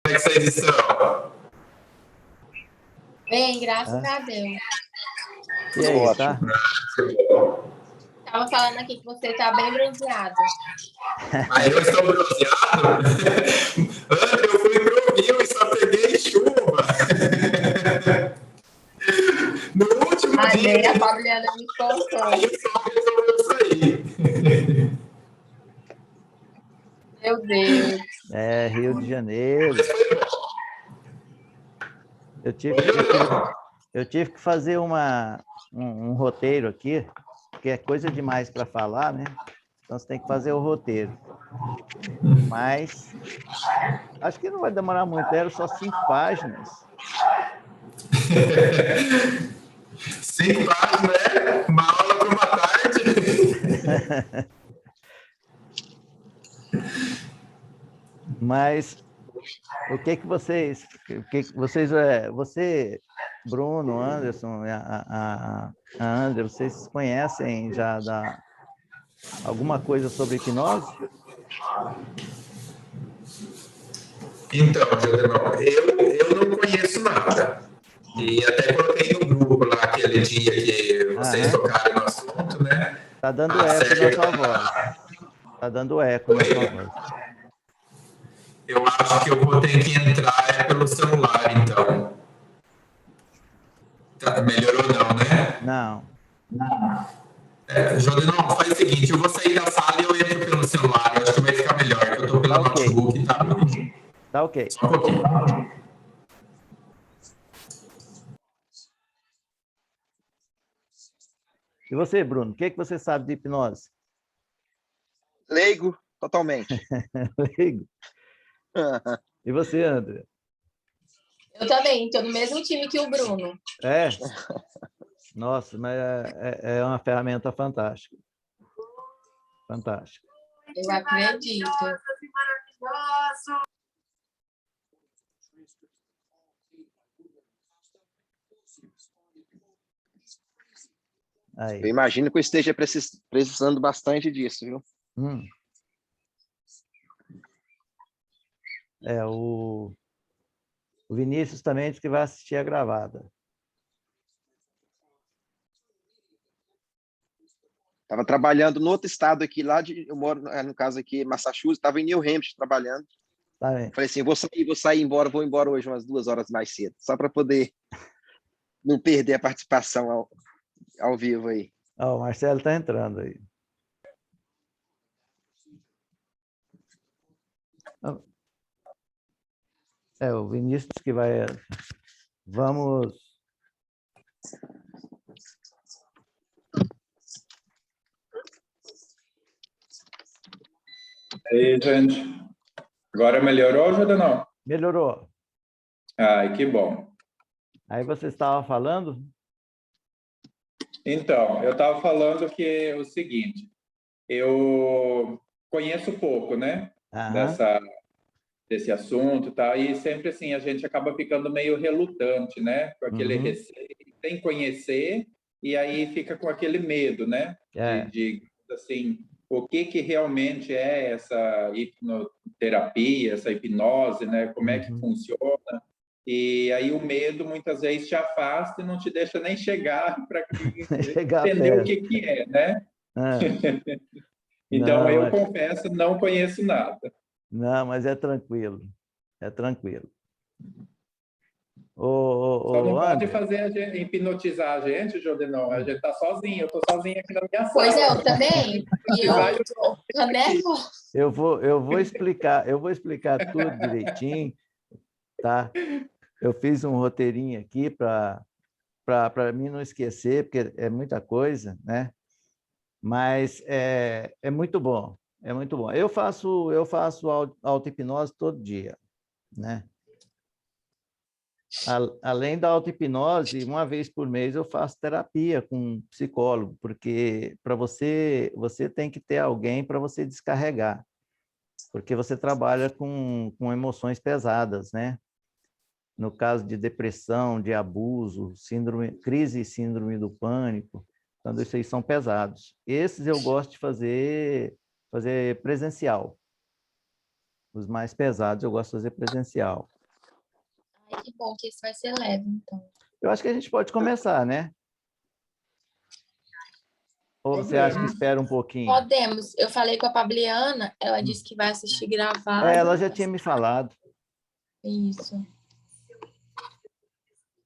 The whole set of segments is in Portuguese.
Como é que vocês estão? Bem, graças Ah, a Deus. e aí, Ótimo. tá? Tava falando aqui que você tá bem bronzeado. Aí eu estou bronzeado. André, eu fui pro Rio e só peguei chuva. No último Ai, dia bem, a que Fabiana me aí contou. o sol resolveu sair. Meu Deus. É, Rio de Janeiro. Eu tive, Oi, eu tive, Leonel. eu tive que fazer um roteiro aqui, porque é coisa demais para falar, né? Então você tem que fazer o roteiro. Mas acho que não vai demorar muito, eram só 5 páginas. 5 páginas, né? Uma aula para uma tarde. Mas você, Bruno, Anderson, a André, vocês conhecem já alguma coisa sobre hipnose? Então, Juliano, eu não conheço nada. E até coloquei no grupo lá aquele dia que vocês Aham. tocaram no assunto, né? Tá dando A eco na série sua voz. Tá dando eco na sua voz. eu acho que eu vou ter que entrar pelo celular, então. Tá, melhorou não, né? Não, Jodenão, faz o seguinte, eu vou sair da sala e eu entro pelo celular. Eu acho que vai ficar melhor, que eu tô pelo tá ok. notebook, tá ruim. Tá ok. Só um pouquinho. E você, Bruno, o que você sabe de hipnose? Leigo, totalmente. Leigo. E você, André? Eu também, tô no mesmo time que o Bruno. É? Nossa, mas é uma ferramenta fantástica. Fantástica. Eu acredito. Eu Aí. imagino que eu esteja precisando bastante disso, viu? O Vinícius também disse que vai assistir a gravada. Estava trabalhando no outro estado aqui, eu moro, no caso aqui, Massachusetts, estava em New Hampshire trabalhando. Tá bem. Falei assim, vou sair embora, vou embora hoje umas 2 horas mais cedo, só para poder não perder a participação ao vivo aí. O Marcelo está entrando aí. O Vinícius que vai... Vamos... E aí, gente? Agora melhorou, Judenão? Melhorou. Ai, que bom. Aí você estava falando? Então, eu estava falando que é o seguinte, eu conheço pouco, né, Aham. desse assunto e tal, e sempre assim, a gente acaba ficando meio relutante, né, com aquele Uhum. receio, sem conhecer, e aí fica com aquele medo, né, de assim, o que realmente é essa hipnoterapia, essa hipnose, né, como é que funciona, e aí o medo muitas vezes te afasta e não te deixa nem chegar para Chegar entender o perto. que é, né? Então, Não, eu confesso, não conheço nada. não, mas é tranquilo. É tranquilo. Só não pode André. fazer hipnotizar a gente, Jodenão. A gente está sozinho, eu estou sozinho aqui na minha sala. Pois é, eu também. E eu tô nervosa. Eu vou explicar tudo direitinho, tá? Eu fiz um roteirinho aqui para mim não esquecer, porque é muita coisa, né? Mas é muito bom, é muito bom. Eu faço auto-hipnose todo dia, né? Além da auto-hipnose, uma vez por mês eu faço terapia com um psicólogo, porque para você tem que ter alguém para você descarregar, porque você trabalha com emoções pesadas, né? No caso de depressão, de abuso, crise e síndrome do pânico, quando isso aí são pesados. Esses eu gosto de fazer presencial. Os mais pesados eu gosto de fazer presencial. Ai, que bom que esse vai ser leve, então. Eu acho que a gente pode começar, né? Ou você acha que espera um pouquinho? Podemos. Eu falei com a Fabiana, ela disse que vai assistir gravado. Ela já tinha me falado. Isso.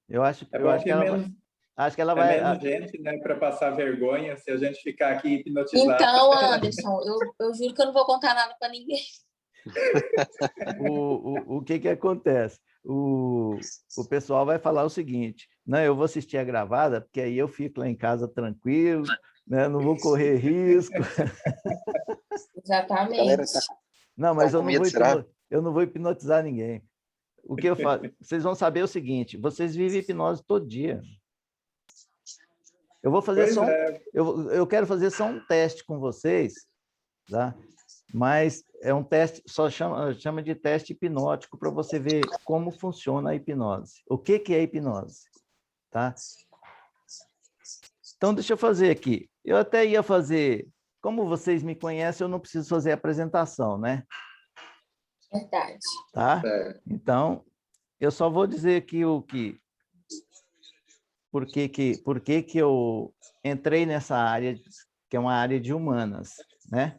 Eu acho que ela É vai. menos gente, né, para passar vergonha se a gente ficar aqui hipnotizado. Então, Anderson, eu juro que eu não vou contar nada para ninguém. O que acontece? O pessoal vai falar o seguinte: não, eu vou assistir a gravada, porque aí eu fico lá em casa tranquilo, né? Não vou correr risco. Exatamente. Galera, Não, mas tá com medo, será? eu não vou hipnotizar ninguém. O que eu faço? Vocês vão saber o seguinte: vocês vivem hipnose todo dia. Eu vou fazer eu quero fazer só um teste com vocês, tá? Mas é um teste, só chama de teste hipnótico para você ver como funciona a hipnose. O que é hipnose? Tá? Então, deixa eu fazer aqui. Eu até ia fazer, como vocês me conhecem, eu não preciso fazer a apresentação, né? Verdade. Tá? Então, eu só vou dizer aqui por que eu entrei nessa área, que é uma área de humanas, né?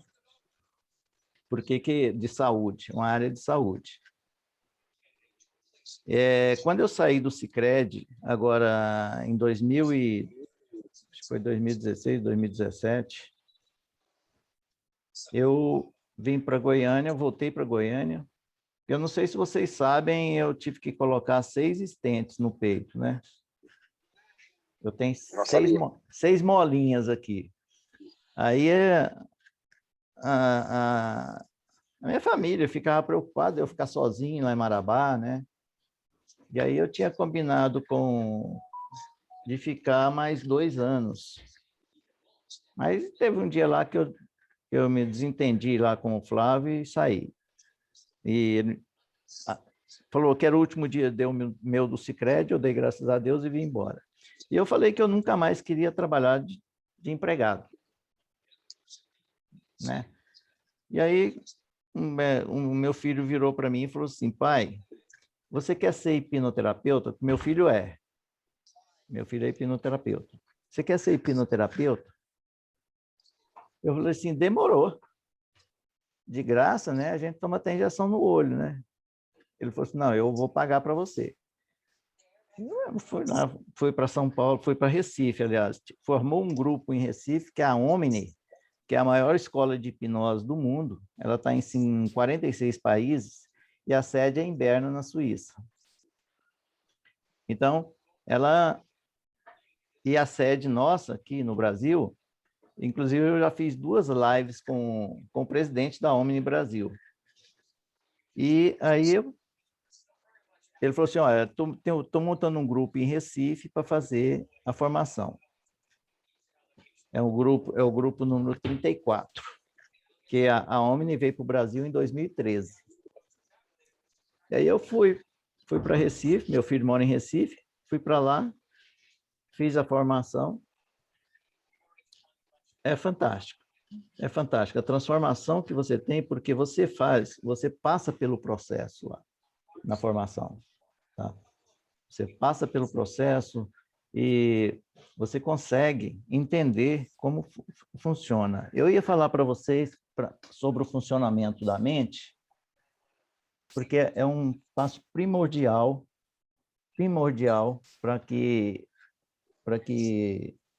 Por que de saúde? Uma área de saúde. Quando eu saí do Sicredi, agora em acho que foi 2016, 2017, eu vim para Goiânia, voltei para Goiânia. Eu não sei se vocês sabem, eu tive que colocar 6 stents no peito, né? Eu tenho 6 molinhas aqui. Aí a minha família ficava preocupada de eu ficar sozinho lá em Marabá, né? E aí eu tinha combinado de ficar mais 2 anos. Mas teve um dia lá que eu me desentendi lá com o Flávio e saí. E ele falou que era o último dia meu do Sicredi, eu dei graças a Deus e vim embora. E eu falei que eu nunca mais queria trabalhar de empregado, né? E aí o meu filho virou para mim e falou assim: pai, você quer ser hipnoterapeuta? Meu filho é hipnoterapeuta. Você quer ser hipnoterapeuta? Eu falei assim: demorou. De graça, né? A gente toma até injeção no olho, né? Ele falou assim: não, eu vou pagar para você. Fui para São Paulo, fui para Recife, aliás. Formou um grupo em Recife, que é a Omni, que é a maior escola de hipnose do mundo. Ela está em 46 países e a sede é em Berna, na Suíça. Então, e a sede nossa aqui no Brasil, inclusive eu já fiz 2 lives com o presidente da Omni Brasil. E aí ele falou assim: olha, estou montando um grupo em Recife para fazer a formação. É o grupo número 34, que a Omni veio para o Brasil em 2013. E aí eu fui para Recife, meu filho mora em Recife, fui para lá, fiz a formação. É fantástico. É fantástico. A transformação que você tem, porque você passa pelo processo lá, na formação. Tá? Você passa pelo processo e você consegue entender como funciona. Eu ia falar para vocês sobre o funcionamento da mente, porque é um passo primordial para que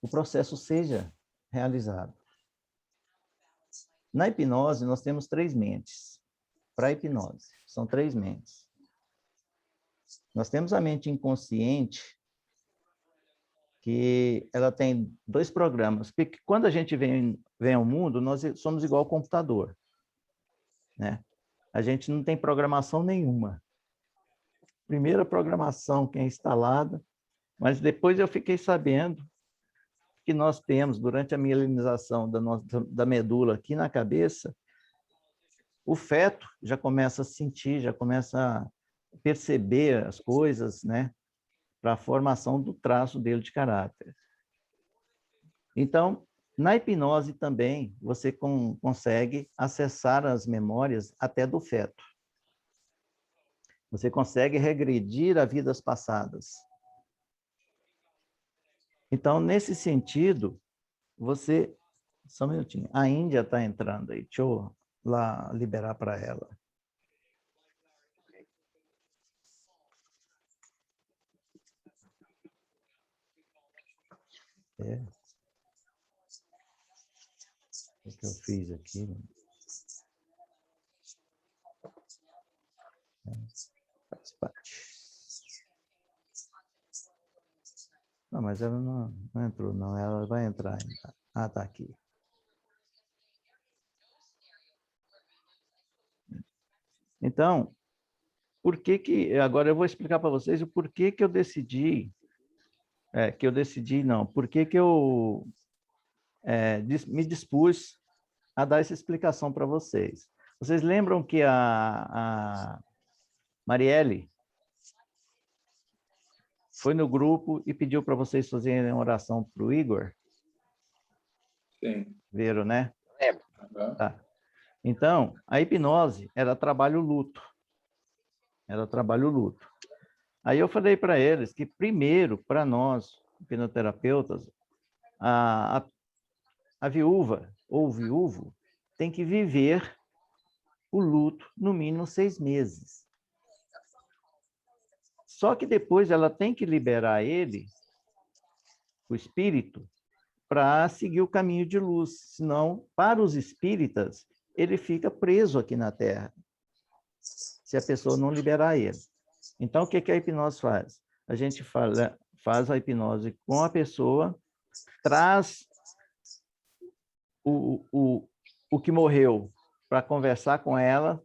o processo seja realizado. Na hipnose, nós temos 3 mentes. Para a hipnose, são 3 mentes. Nós temos a mente inconsciente, que ela tem 2 programas. Porque quando a gente vem ao mundo, nós somos igual ao computador, né? A gente não tem programação nenhuma. Primeira programação que é instalada, mas depois eu fiquei sabendo que nós temos, durante a mielinização da medula aqui na cabeça, o feto já começa a sentir, já começa a perceber as coisas, né? Para a formação do traço dele de caráter. Então, na hipnose também, você consegue acessar as memórias até do feto. Você consegue regredir a vidas passadas. Então, nesse sentido, você... Só um minutinho. A Índia está entrando aí. Deixa eu lá liberar para ela. O que eu fiz aqui? Não, mas ela não entrou, não. Ela vai entrar ainda. Ah, está aqui. Então, por que que... Agora eu vou explicar para vocês o porquê que eu decidi... Por que que eu me dispus a dar essa explicação para vocês. Vocês lembram que a Marielle foi no grupo e pediu para vocês fazerem uma oração para o Igor? Sim. Viram, né? Uhum. Tá. Então, a hipnose era trabalho luto. Era trabalho luto. Aí eu falei para eles que, primeiro, para nós, hipnoterapeutas, a viúva ou viúvo tem que viver o luto no mínimo 6 meses. Só que depois ela tem que liberar ele, o espírito, para seguir o caminho de luz. Senão, para os espíritas, ele fica preso aqui na Terra, se a pessoa não liberar ele. Então, o que a hipnose faz? A gente faz a hipnose com a pessoa, traz o que morreu para conversar com ela,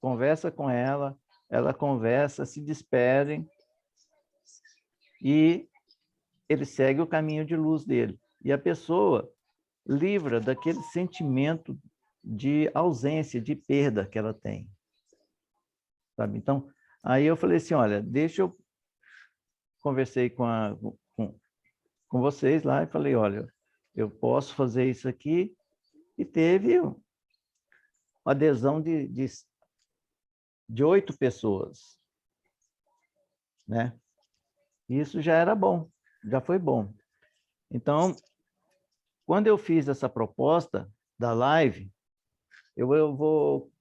conversa com ela, ela conversa, se despedem e ele segue o caminho de luz dele. E a pessoa livra daquele sentimento de ausência, de perda que ela tem. Sabe? Então, aí eu falei assim, olha, deixa eu... Conversei com vocês lá e falei, olha, eu posso fazer isso aqui, e teve uma adesão de 8 pessoas, né? Isso já era bom, já foi bom. Então, quando eu fiz essa proposta da live, eu vou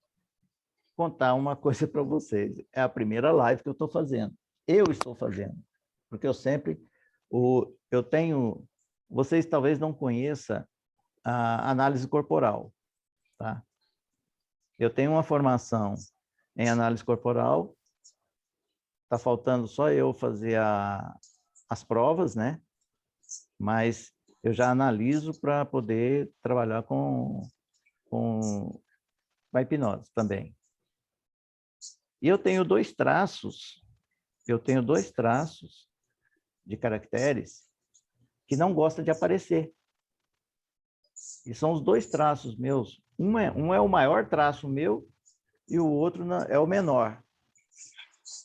contar uma coisa para vocês. É a primeira live que eu estou fazendo. Eu estou fazendo, porque eu sempre... eu tenho... Vocês talvez não conheçam a análise corporal, tá? Eu tenho uma formação em análise corporal, está faltando só eu fazer as provas, né? Mas eu já analiso para poder trabalhar com a hipnose também. E eu tenho 2 traços de caracteres que não gostam de aparecer. E são os 2 traços meus. Um é o maior traço meu e o outro é o menor.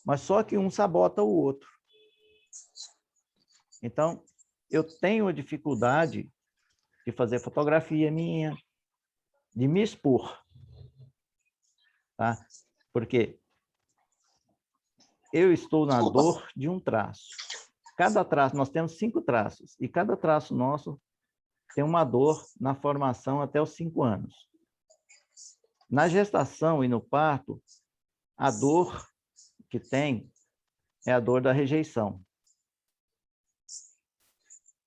Mas só que um sabota o outro. Então, eu tenho dificuldade de fazer fotografia minha, de me expor. Tá? Porque eu estou na dor de um traço. Cada traço, nós temos 5 traços, e cada traço nosso tem uma dor na formação até os 5 anos. Na gestação e no parto, a dor que tem é a dor da rejeição.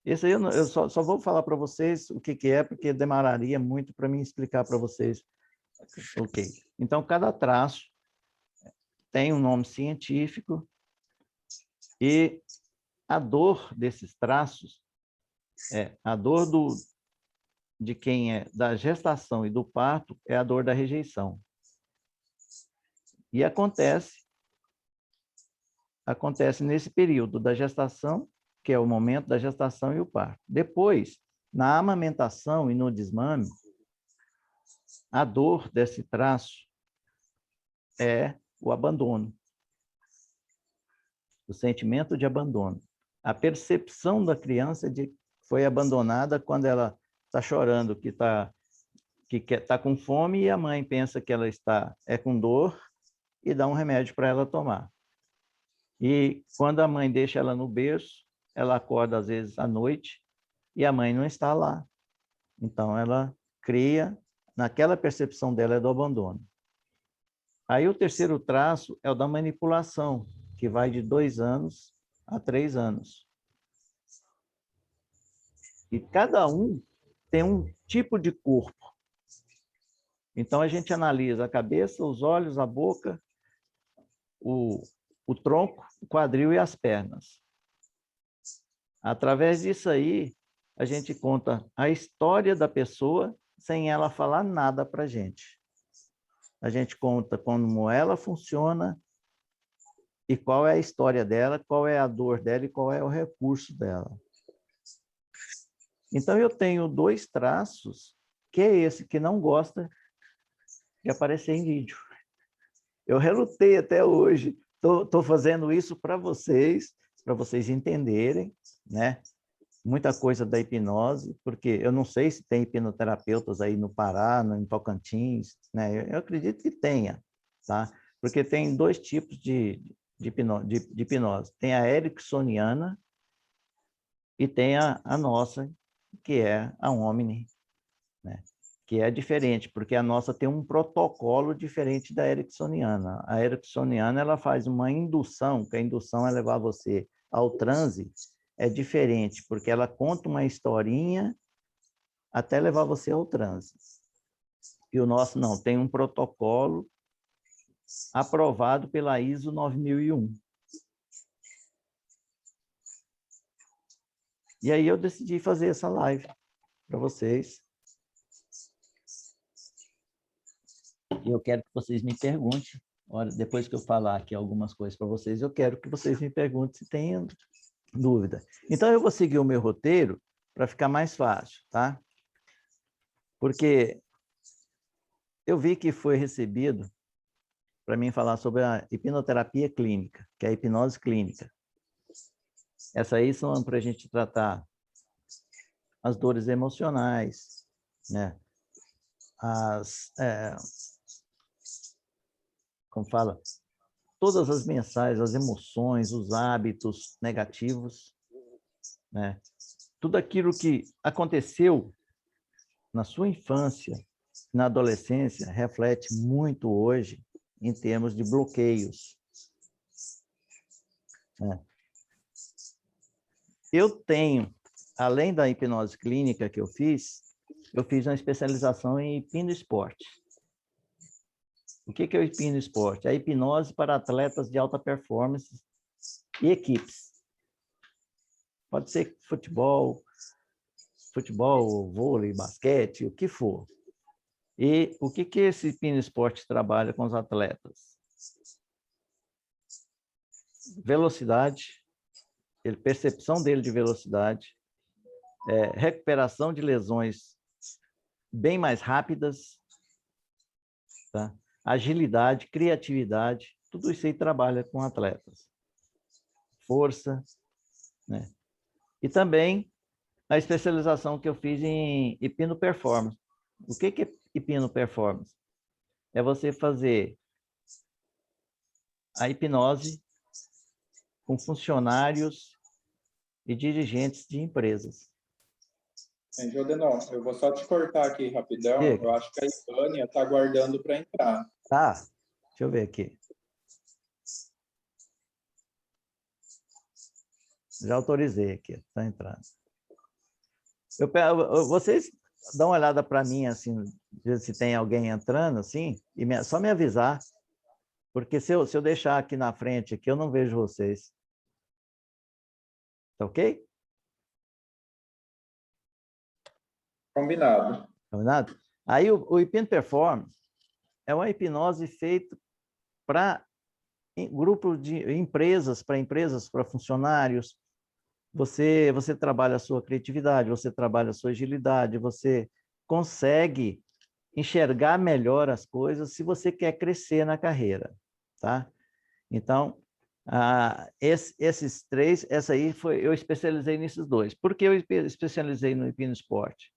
Esse aí eu só vou falar para vocês o que é, porque demoraria muito para mim explicar para vocês. Ok. Então, cada traço tem um nome científico e a dor desses traços a dor de quem é da gestação e do parto é a dor da rejeição. E acontece nesse período da gestação, que é o momento da gestação e o parto. Depois, na amamentação e no desmame, a dor desse traço é o abandono. O sentimento de abandono. A percepção da criança de que foi abandonada quando ela está chorando, que está com fome, e a mãe pensa que ela está com dor, e dá um remédio para ela tomar. E quando a mãe deixa ela no berço, ela acorda às vezes à noite e a mãe não está lá. Então, ela cria, naquela percepção dela, é do abandono. Aí o terceiro traço é o da manipulação, que vai de 2 anos a 3 anos. E cada um tem um tipo de corpo. Então, a gente analisa a cabeça, os olhos, a boca, o tronco, o quadril e as pernas. Através disso aí, a gente conta a história da pessoa sem ela falar nada para a gente. A gente conta como ela funciona e qual é a história dela, qual é a dor dela e qual é o recurso dela. Então, eu tenho 2 traços, que é esse que não gosta de aparecer em vídeo. Eu relutei até hoje, estou fazendo isso para vocês entenderem, né? Muita coisa da hipnose, porque eu não sei se tem hipnoterapeutas aí no Pará, em Tocantins, né? Eu acredito que tenha, tá? Porque tem 2 tipos de hipnose. Tem a ericksoniana e tem a nossa, que é a Omni, né? Que é diferente, porque a nossa tem um protocolo diferente da ericksoniana. A ericksoniana, ela faz uma indução, que a indução é levar você ao transe, é diferente, porque ela conta uma historinha até levar você ao transe. E o nosso não, tem um protocolo aprovado pela ISO 9001. E aí eu decidi fazer essa live para vocês. E eu quero que vocês me perguntem, depois que eu falar aqui algumas coisas para vocês, eu quero que vocês me perguntem se tem dúvida. Então, eu vou seguir o meu roteiro para ficar mais fácil, tá? Porque eu vi que foi recebido para mim falar sobre a hipnoterapia clínica, que é a hipnose clínica. Essa aí são para a gente tratar as dores emocionais, né? Como fala? Todas as mensagens, as emoções, os hábitos negativos, né? Tudo aquilo que aconteceu na sua infância, na adolescência, reflete muito hoje em termos de bloqueios. Eu tenho, além da hipnose clínica que eu fiz uma especialização em hipnoesporte. O que é o hipnoesporte? É a hipnose para atletas de alta performance e equipes. Pode ser futebol, vôlei, basquete, o que for. E o que esse hipnoesporte trabalha com os atletas? Velocidade, percepção dele de velocidade, recuperação de lesões bem mais rápidas, tá? Agilidade, criatividade, tudo isso aí trabalha com atletas. Força, né? E também a especialização que eu fiz em hipnoperformance. O que é hipnoperformance? É você fazer a hipnose com funcionários e dirigentes de empresas. Jodenor, eu vou só te cortar aqui rapidão. Diga. Eu acho que a Ivânia está aguardando para entrar. Tá, deixa eu ver aqui. Já autorizei aqui, está entrando. Vocês dão uma olhada para mim, assim, se tem alguém entrando, assim, e só me avisar, porque se eu deixar aqui na frente, aqui, eu não vejo vocês. Tá ok? Combinado. Combinado? Aí o hipnoperformance é uma hipnose feita para grupo de empresas, para funcionários. Você trabalha a sua criatividade, você trabalha a sua agilidade, você consegue enxergar melhor as coisas se você quer crescer na carreira, tá? Então, esses 3, eu especializei nesses 2. Por que eu especializei no hipnoesporte?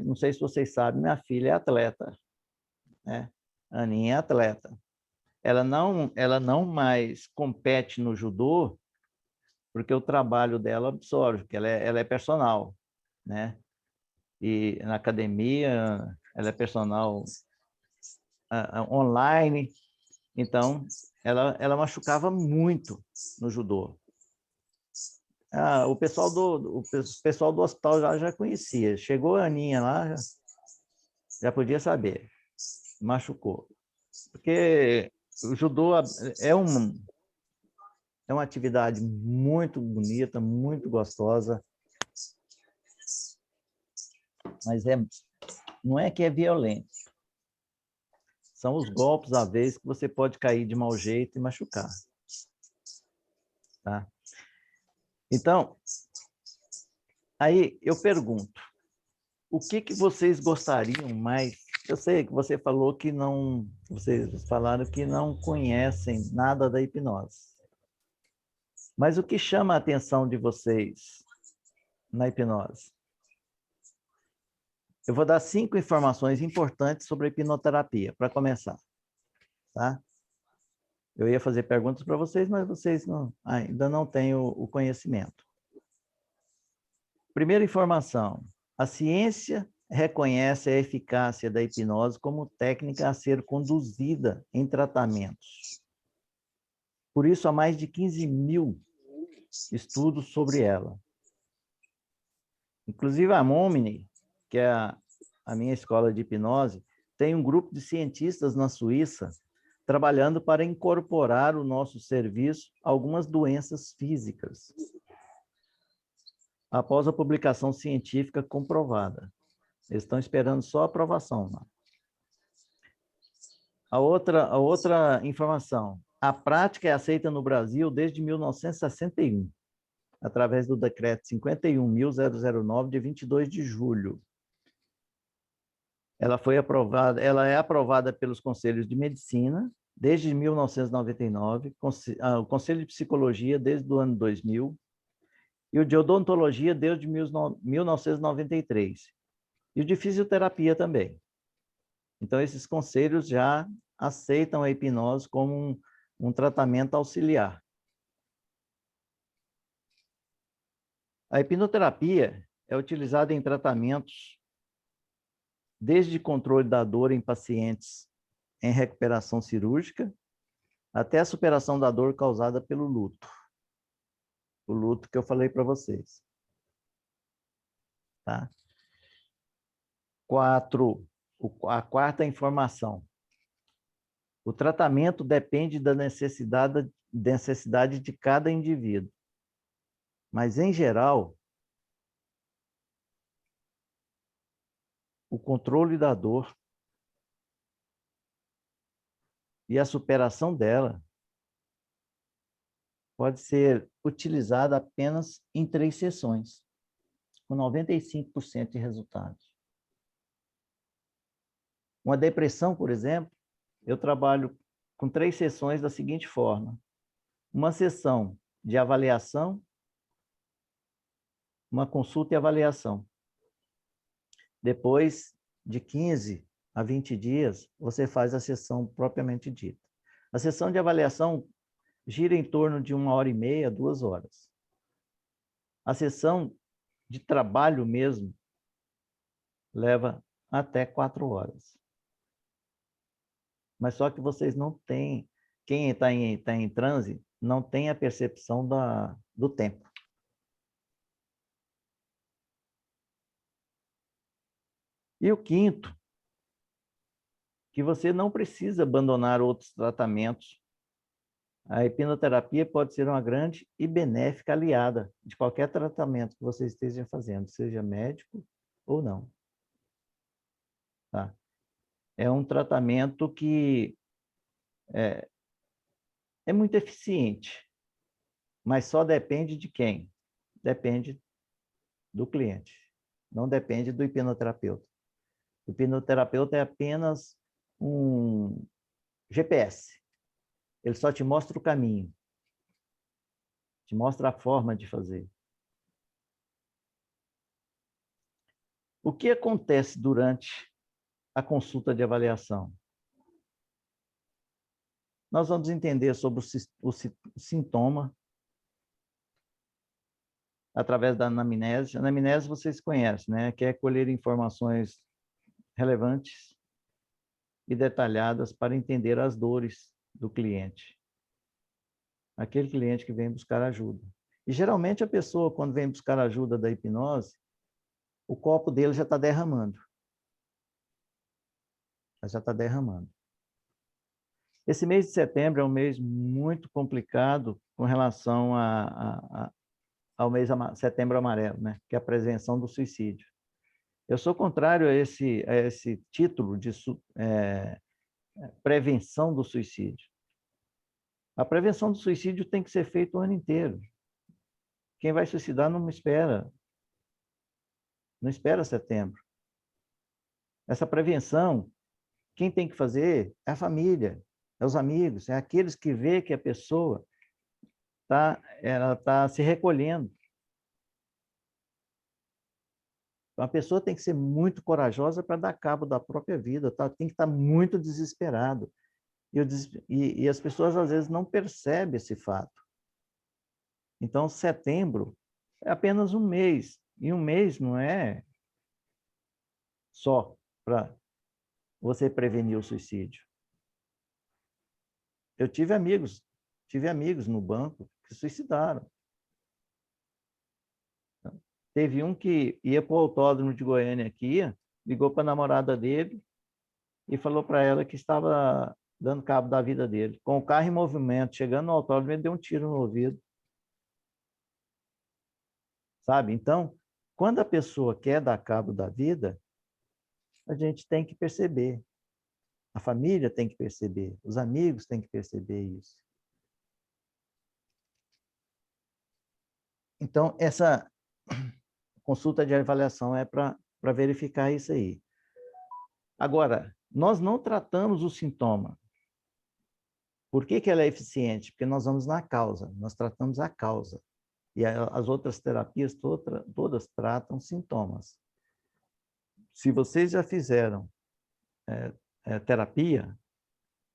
Não sei se vocês sabem, minha filha é atleta, né? A Aninha é atleta. ela não mais compete no judô, porque o trabalho dela absorve, porque ela é personal, né? E na academia, ela é personal online, então ela machucava muito no judô. O pessoal o pessoal do hospital já conhecia. Chegou a Aninha lá, já podia saber. Machucou. Porque o judô é uma atividade muito bonita, muito gostosa, mas não é que é violento. São os golpes, às vezes, que você pode cair de mau jeito e machucar. Tá? Então, aí eu pergunto, o que vocês gostariam mais? Eu sei que você falou que não, vocês falaram que não conhecem nada da hipnose. Mas o que chama a atenção de vocês na hipnose? Eu vou dar 5 informações importantes sobre a hipnoterapia, para começar. Tá? Eu ia fazer perguntas para vocês, mas vocês ainda não têm o conhecimento. Primeira informação. A ciência reconhece a eficácia da hipnose como técnica a ser conduzida em tratamentos. Por isso, há mais de 15.000 estudos sobre ela. Inclusive, a Momini, que é a minha escola de hipnose, tem um grupo de cientistas na Suíça trabalhando para incorporar o nosso serviço a algumas doenças físicas, após a publicação científica comprovada. Eles estão esperando só a aprovação. Né? A outra informação. A prática é aceita no Brasil desde 1961, através do decreto 51.009, de 22 de julho. Ela é aprovada pelos conselhos de medicina desde 1999, o conselho de psicologia desde o ano 2000 e o de odontologia desde 1993. E o de fisioterapia também. Então, esses conselhos já aceitam a hipnose como um tratamento auxiliar. A hipnoterapia é utilizada em tratamentos desde controle da dor em pacientes em recuperação cirúrgica até a superação da dor causada pelo luto. O luto que eu falei para vocês. Tá? A quarta informação. O tratamento depende da necessidade de cada indivíduo. Mas, em geral, o controle da dor e a superação dela pode ser utilizada apenas em 3 sessões, com 95% de resultados. Uma depressão, por exemplo, eu trabalho com 3 sessões da seguinte forma. Uma sessão de avaliação, uma consulta e avaliação. Depois de 15 a 20 dias, você faz a sessão propriamente dita. A sessão de avaliação gira em torno de 1h30, 2 horas. A sessão de trabalho mesmo leva até 4 horas. Mas só que vocês não têm, quem está em transe, não tem a percepção do tempo. E o quinto, que você não precisa abandonar outros tratamentos. A hipnoterapia pode ser uma grande e benéfica aliada de qualquer tratamento que você esteja fazendo, seja médico ou não. Tá? É um tratamento que é muito eficiente, mas só depende de quem? Depende do cliente, não depende do hipnoterapeuta. O hipnoterapeuta é apenas um GPS. Ele só te mostra o caminho, te mostra a forma de fazer. O que acontece durante a consulta de avaliação? Nós vamos entender sobre o sintoma através da anamnese. A anamnese vocês conhecem, né? Que é colher informações relevantes e detalhadas para entender as dores do cliente. Aquele cliente que vem buscar ajuda. E geralmente a pessoa, quando vem buscar ajuda da hipnose, o copo dele já está derramando. Já está derramando. Esse mês de setembro é um mês muito complicado com relação ao mês Setembro Amarelo, né? Que é a prevenção do suicídio. Eu sou contrário a esse título de prevenção do suicídio. A prevenção do suicídio tem que ser feita o ano inteiro. Quem vai suicidar não espera. Não espera setembro. Essa prevenção, quem tem que fazer é a família, é os amigos, é aqueles que vê que a pessoa está se recolhendo. A pessoa tem que ser muito corajosa para dar cabo da própria vida, tá? Tem que estar muito desesperado. E as pessoas, às vezes, não percebem esse fato. Então, setembro é apenas um mês. E um mês não é só para você prevenir o suicídio. Eu tive amigos no banco que se suicidaram. Teve um que ia para o autódromo de Goiânia aqui, ligou para a namorada dele e falou para ela que estava dando cabo da vida dele. Com o carro em movimento, chegando no autódromo, ele deu um tiro no ouvido. Sabe? Então, quando a pessoa quer dar cabo da vida, a gente tem que perceber. A família tem que perceber. Os amigos têm que perceber isso. Então, essa consulta de avaliação é para verificar isso aí. Agora, nós não tratamos o sintoma. Por que ela é eficiente? Porque nós vamos na causa, nós tratamos a causa. E as outras terapias todas tratam sintomas. Se vocês já fizeram terapia,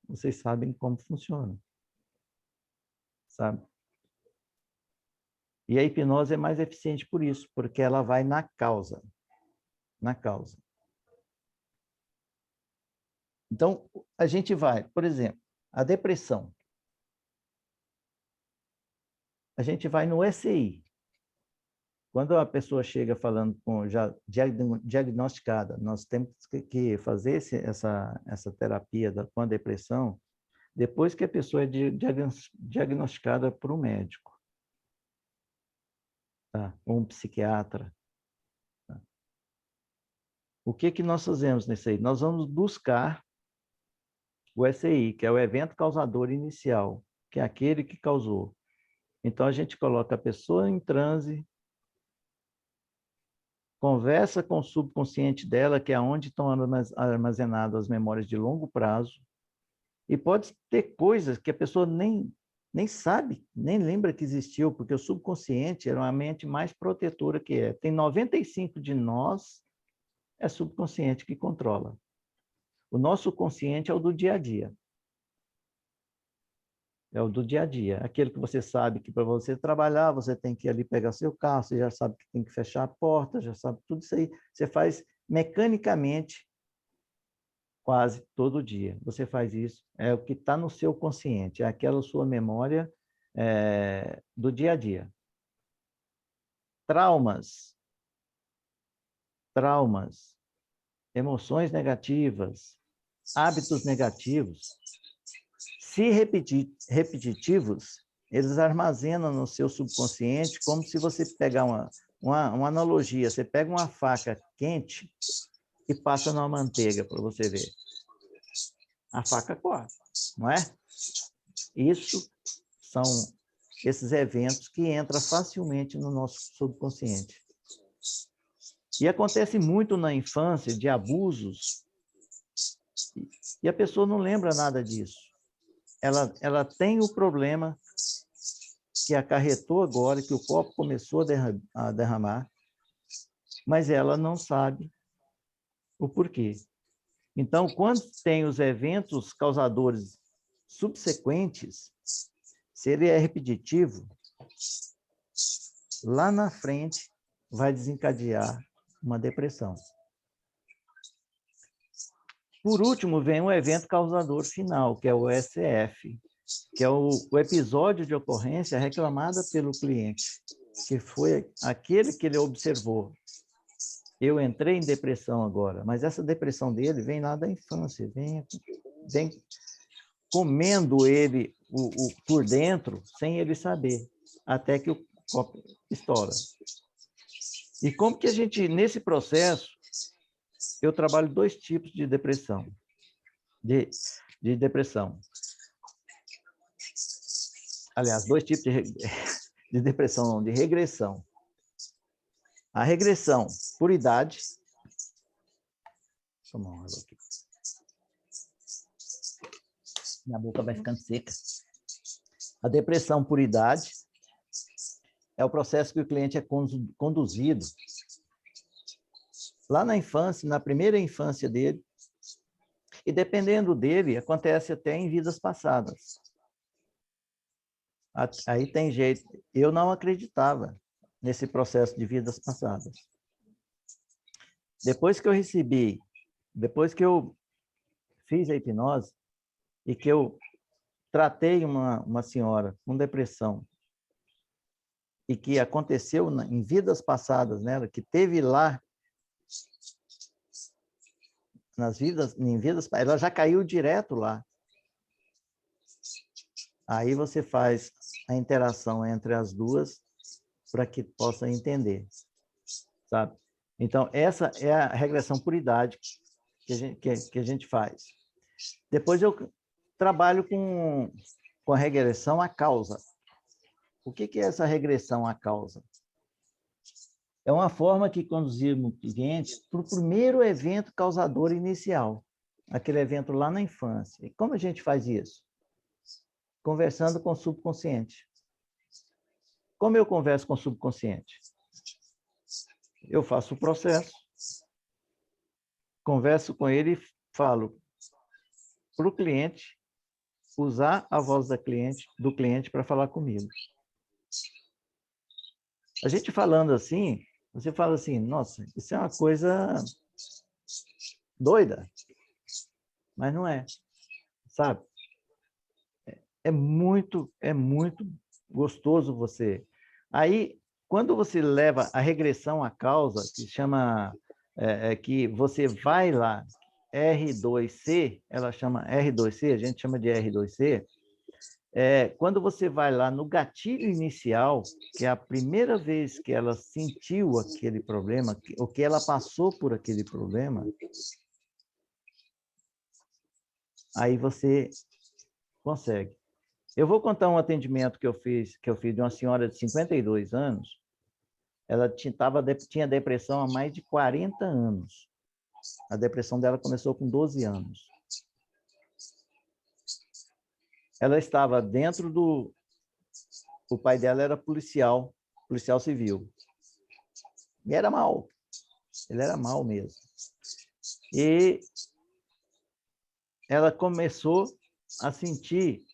vocês sabem como funciona. Sabe? E a hipnose é mais eficiente por isso, porque ela vai na causa. Na causa. Então, a gente vai, por exemplo, a depressão. A gente vai no SI. Quando a pessoa chega falando já diagnosticada, nós temos que fazer essa terapia com a depressão depois que a pessoa é diagnosticada por um médico. Tá? Ou um psiquiatra. Tá? O que nós fazemos nisso aí? Nós vamos buscar o SI, que é o evento causador inicial, que é aquele que causou. Então, a gente coloca a pessoa em transe, conversa com o subconsciente dela, que é onde estão armazenadas as memórias de longo prazo, e pode ter coisas que a pessoa nem sabe, nem lembra que existiu, porque o subconsciente era uma mente mais protetora que é. Tem 95% de nós, é subconsciente que controla. O nosso consciente é o do dia a dia. É o do dia a dia. Aquele que você sabe que para você trabalhar, você tem que ir ali pegar seu carro, você já sabe que tem que fechar a porta, já sabe tudo isso aí. Você faz mecanicamente quase todo dia. Você faz isso. É o que está no seu consciente. É aquela sua memória do dia a dia. Traumas, emoções negativas, hábitos negativos, se repetitivos, eles armazenam no seu subconsciente como se você pegar uma analogia, você pega uma faca quente e passa numa manteiga para você ver. A faca corta, não é? Isso são esses eventos que entram facilmente no nosso subconsciente. E acontece muito na infância de abusos e a pessoa não lembra nada disso. Ela tem o problema que acarretou agora, que o copo começou a derramar, mas ela não sabe o porquê. Então, quando tem os eventos causadores subsequentes, se ele é repetitivo, lá na frente vai desencadear uma depressão. Por último, vem o evento causador final, que é o ECF, que é o episódio de ocorrência reclamada pelo cliente, que foi aquele que ele observou. Eu entrei em depressão agora, mas essa depressão dele vem lá da infância, vem comendo ele por dentro, sem ele saber, até que o copo estoura. E como que a gente, nesse processo, eu trabalho 2 tipos de depressão. De depressão. Aliás, 2 tipos de depressão, não, de regressão. A regressão por idade. Deixa eu tomar uma água aqui. Minha boca vai ficando seca. A depressão por idade é o processo que o cliente é conduzido lá na infância, na primeira infância dele, e dependendo dele, acontece até em vidas passadas. Aí tem jeito. Eu não acreditava nesse processo de vidas passadas. Depois que eu fiz a hipnose e que eu tratei uma senhora com depressão e que aconteceu em vidas passadas nela, que teve lá ela já caiu direto lá. Aí você faz a interação entre as duas para que possa entender, sabe? Então, essa é a regressão por idade que a gente faz. Depois eu trabalho com a regressão à causa. O que é essa regressão à causa? É uma forma que conduzimos o cliente para o primeiro evento causador inicial, aquele evento lá na infância. E como a gente faz isso? Conversando com o subconsciente. Como eu converso com o subconsciente? Eu faço o processo, converso com ele e falo para o cliente usar a voz do cliente para falar comigo. A gente falando assim, você fala assim, nossa, isso é uma coisa doida, mas não é, sabe? É muito gostoso você. Aí, quando você leva a regressão à causa, que chama, que você vai lá, R2C, ela chama R2C, a gente chama de R2C, quando você vai lá no gatilho inicial, que é a primeira vez que ela sentiu aquele problema, ou que ela passou por aquele problema, aí você consegue. Eu vou contar um atendimento que eu fiz de uma senhora de 52 anos. Ela tinha depressão há mais de 40 anos. A depressão dela começou com 12 anos. Ela estava dentro do... O pai dela era policial civil. E era mau. Ele era mau mesmo. E ela começou a sentir,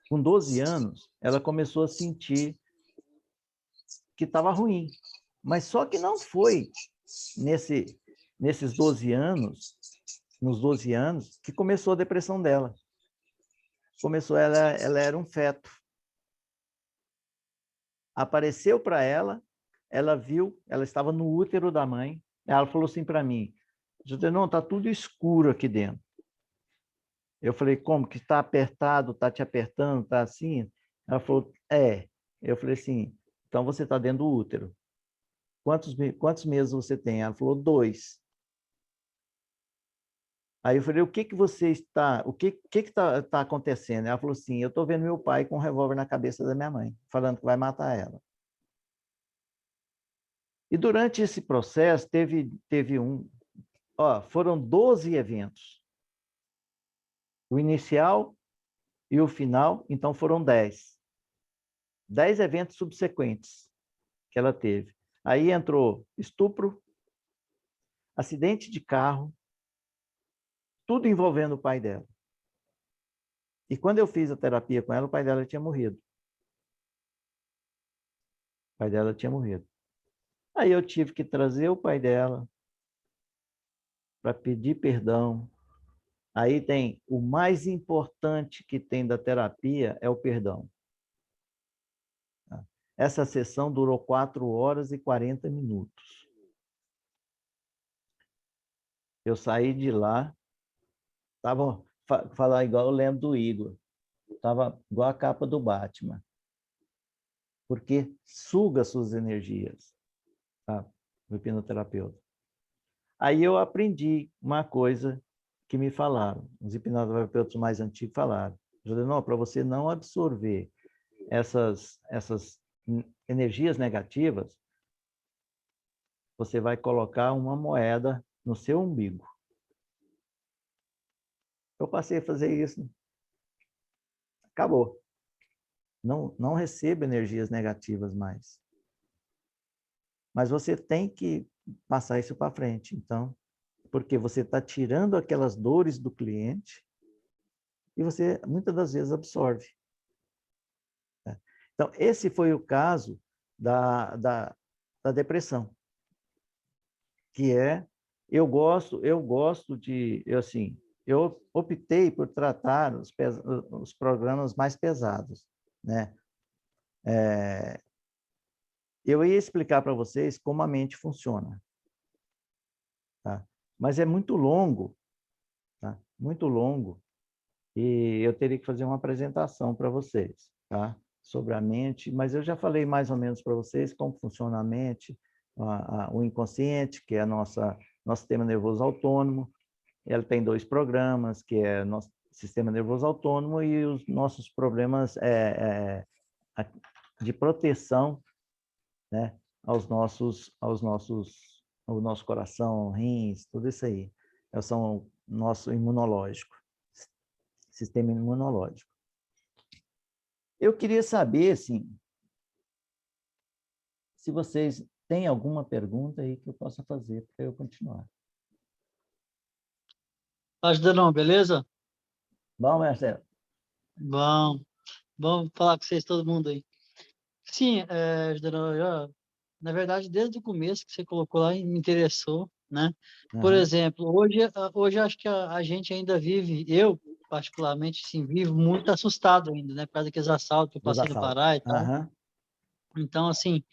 com 12 anos, ela começou a sentir que estava ruim. Mas só que não foi nesses 12 anos, nos 12 anos, que começou a depressão dela. Ela era um feto. Apareceu para ela, ela viu, ela estava no útero da mãe, ela falou assim para mim, não, está tudo escuro aqui dentro. Eu falei, como? Que está apertado, está te apertando, está assim? Ela falou, é. Eu falei assim, então você está dentro do útero. Quantos meses você tem? Ela falou, 2. Aí eu falei, o que está acontecendo? Ela falou assim, eu estou vendo meu pai com um revólver na cabeça da minha mãe, falando que vai matar ela. E durante esse processo, foram 12 eventos. O inicial e o final, então foram 10. 10 eventos subsequentes que ela teve. Aí entrou estupro, acidente de carro, tudo envolvendo o pai dela. E quando eu fiz a terapia com ela, o pai dela tinha morrido. O pai dela tinha morrido. Aí eu tive que trazer o pai dela para pedir perdão. Aí tem o mais importante que tem da terapia é o perdão. Essa sessão durou 4 horas e 40 minutos. Eu saí de lá, estava, falar igual eu lembro do Igor, estava igual a capa do Batman, porque suga suas energias, tá? O hipnoterapeuta. Aí eu aprendi uma coisa que me falaram, os hipnoterapeutas mais antigos falaram, Juliano, para você não absorver essas energias negativas, você vai colocar uma moeda no seu umbigo. Eu passei a fazer isso. Acabou. Não recebo energias negativas mais. Mas você tem que passar isso para frente, então, porque você está tirando aquelas dores do cliente e você, muitas das vezes, absorve. Então, esse foi o caso da depressão, que é, eu gosto de, eu optei por tratar os programas mais pesados, né? Eu ia explicar para vocês como a mente funciona, tá? Mas é muito longo, tá? Muito longo, e eu teria que fazer uma apresentação para vocês, tá? Sobre a mente, mas eu já falei mais ou menos para vocês como funciona a mente, o inconsciente, que é nosso sistema nervoso autônomo. Ela tem 2 programas, que é nosso sistema nervoso autônomo e os nossos problemas de proteção, né, ao nosso coração, rins, tudo isso aí. São o nosso imunológico, sistema imunológico. Eu queria saber, assim, se vocês têm alguma pergunta aí que eu possa fazer para eu continuar. Ajudando, beleza? Bom, Marcelo? Bom, vamos falar com vocês, todo mundo aí. Sim, na verdade, desde o começo que você colocou lá, me interessou, né? Por exemplo, hoje acho que a gente ainda vive, eu particularmente, sim, vivo muito assustado ainda, né? Por causa daqueles assaltos que eu passei no Pará e tal. Então, assim,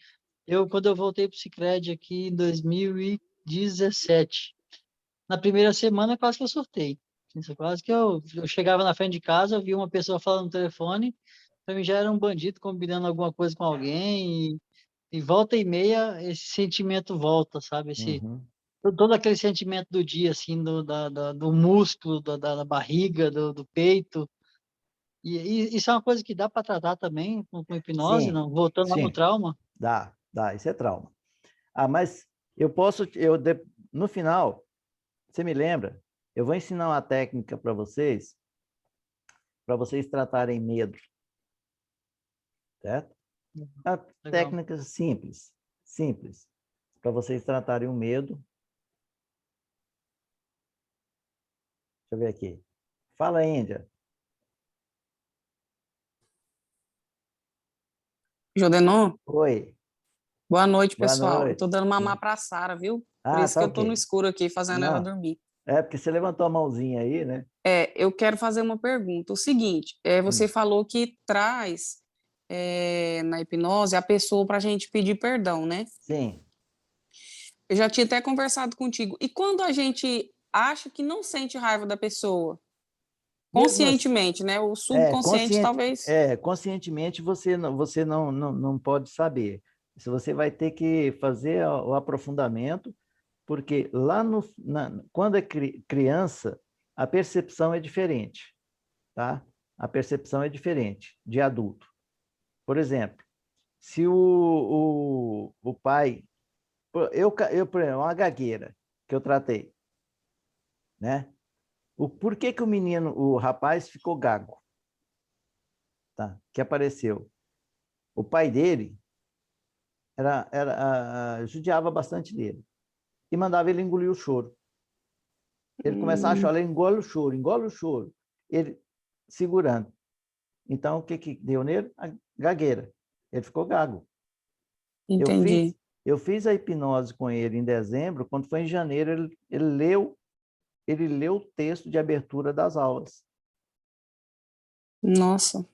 quando eu voltei para o Sicredi aqui em 2017, na primeira semana quase que eu surtei. Quase que eu chegava na frente de casa, eu via uma pessoa falando no telefone, para mim já era um bandido combinando alguma coisa com alguém, e volta e meia esse sentimento volta, sabe? Todo aquele sentimento do dia, assim, do músculo, da barriga, do peito. E isso é uma coisa que dá para tratar também com hipnose, Sim, não? Voltando lá no trauma? Dá, isso é trauma. Mas no final, você me lembra? Eu vou ensinar uma técnica para vocês tratarem medo. Certo? Uma técnica simples, para vocês tratarem o medo. Deixa eu ver aqui. Fala, Índia. Jodenon? Oi. Boa noite, Boa pessoal. noite. Eu tô dando mamar pra Sara, viu? Por isso que eu tô no escuro aqui, fazendo ela dormir. É, porque você levantou a mãozinha aí, né? Eu quero fazer uma pergunta. O seguinte, você falou que traz na hipnose a pessoa pra gente pedir perdão, né? Sim. Eu já tinha até conversado contigo. E quando a gente acha que não sente raiva da pessoa? Conscientemente, né? O subconsciente talvez... Conscientemente você não pode saber. Você vai ter que fazer o aprofundamento, porque lá quando é criança, a percepção é diferente, tá? A percepção é diferente de adulto. Por exemplo, se o pai... por exemplo, uma gagueira que eu tratei, né? Por que o rapaz ficou gago? Tá? Que apareceu. O pai dele judiava bastante dele e mandava ele engolir o choro. Ele começava a chorar, ele engole o choro. Ele segurando. Então, o que deu nele? A gagueira. Ele ficou gago. Entendi. Eu fiz a hipnose com ele em dezembro, quando foi em janeiro, ele leu o texto de abertura das aulas. Nossa.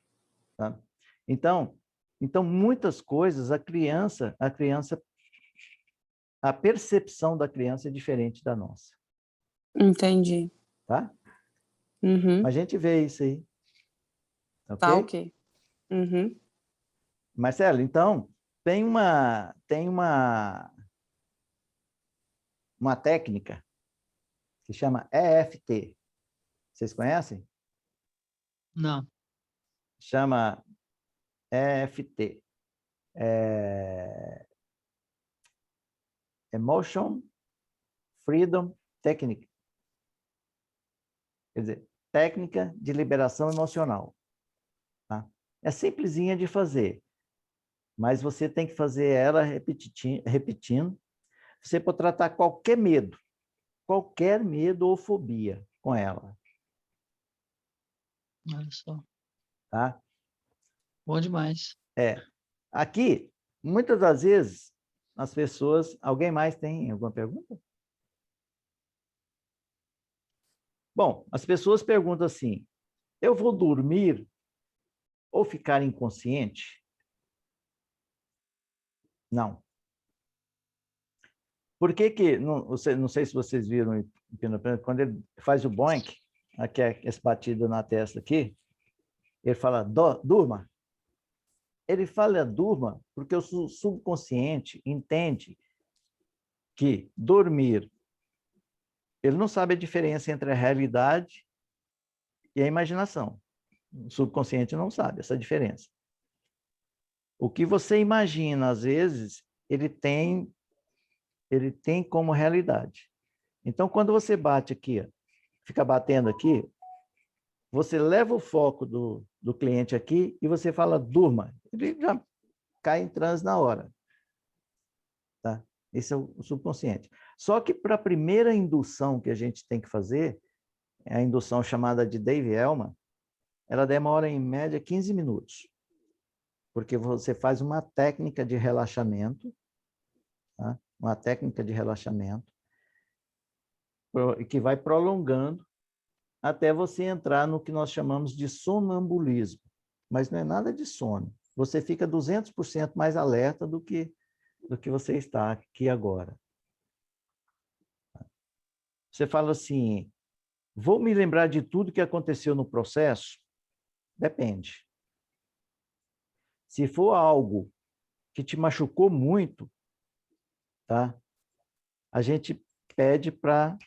Tá? Então, muitas coisas, a percepção da criança é diferente da nossa. Entendi. Tá? Uhum. A gente vê isso aí. Okay? Tá, ok. Uhum. Marcelo, então, tem uma técnica que chama EFT. Vocês conhecem? Não. Chama EFT. Emotion Freedom Technique. Quer dizer, técnica de liberação emocional. Tá? É simplesinha de fazer, mas você tem que fazer ela repetindo. Você pode tratar qualquer medo ou fobia com ela. Olha só. Tá? Bom demais. Aqui, muitas das vezes, as pessoas... Alguém mais tem alguma pergunta? Bom, as pessoas perguntam assim, eu vou dormir ou ficar inconsciente? Não. Por que não sei se vocês viram, quando ele faz o boink, aqui, esse batido na testa aqui, ele fala, durma. Ele fala durma porque o subconsciente entende que dormir, ele não sabe a diferença entre a realidade e a imaginação. O subconsciente não sabe essa diferença. O que você imagina, às vezes, ele tem como realidade. Então, quando você bate aqui, ó, fica batendo aqui, você leva o foco do cliente aqui e você fala, durma. Ele já cai em transe na hora. Tá? Esse é o subconsciente. Só que para a primeira indução que a gente tem que fazer, é a indução chamada de Dave Elman, ela demora em média 15 minutos. Porque você faz uma técnica de relaxamento, tá? Uma técnica de relaxamento, que vai prolongando até você entrar no que nós chamamos de sonambulismo. Mas não é nada de sono. Você fica 200% mais alerta do que você está aqui agora. Você fala assim, vou me lembrar de tudo que aconteceu no processo? Depende. Se for algo que te machucou muito, tá? A gente pede para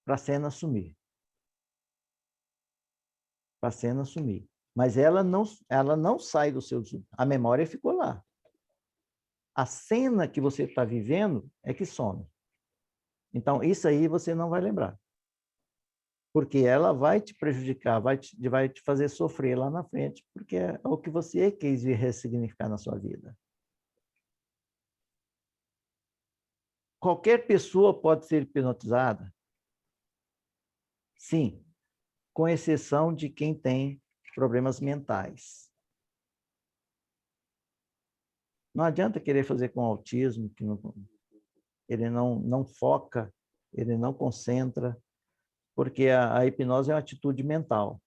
a cena sumir. Para a cena sumir. Mas ela não sai do seu... A memória ficou lá. A cena que você está vivendo é que some. Então, isso aí você não vai lembrar. Porque ela vai te prejudicar, vai te fazer sofrer lá na frente, porque é o que você quis ressignificar na sua vida. Qualquer pessoa pode ser hipnotizada? Sim, com exceção de quem tem problemas mentais. Não adianta querer fazer com autismo, que ele não foca, ele não concentra, porque a hipnose é uma atitude mental.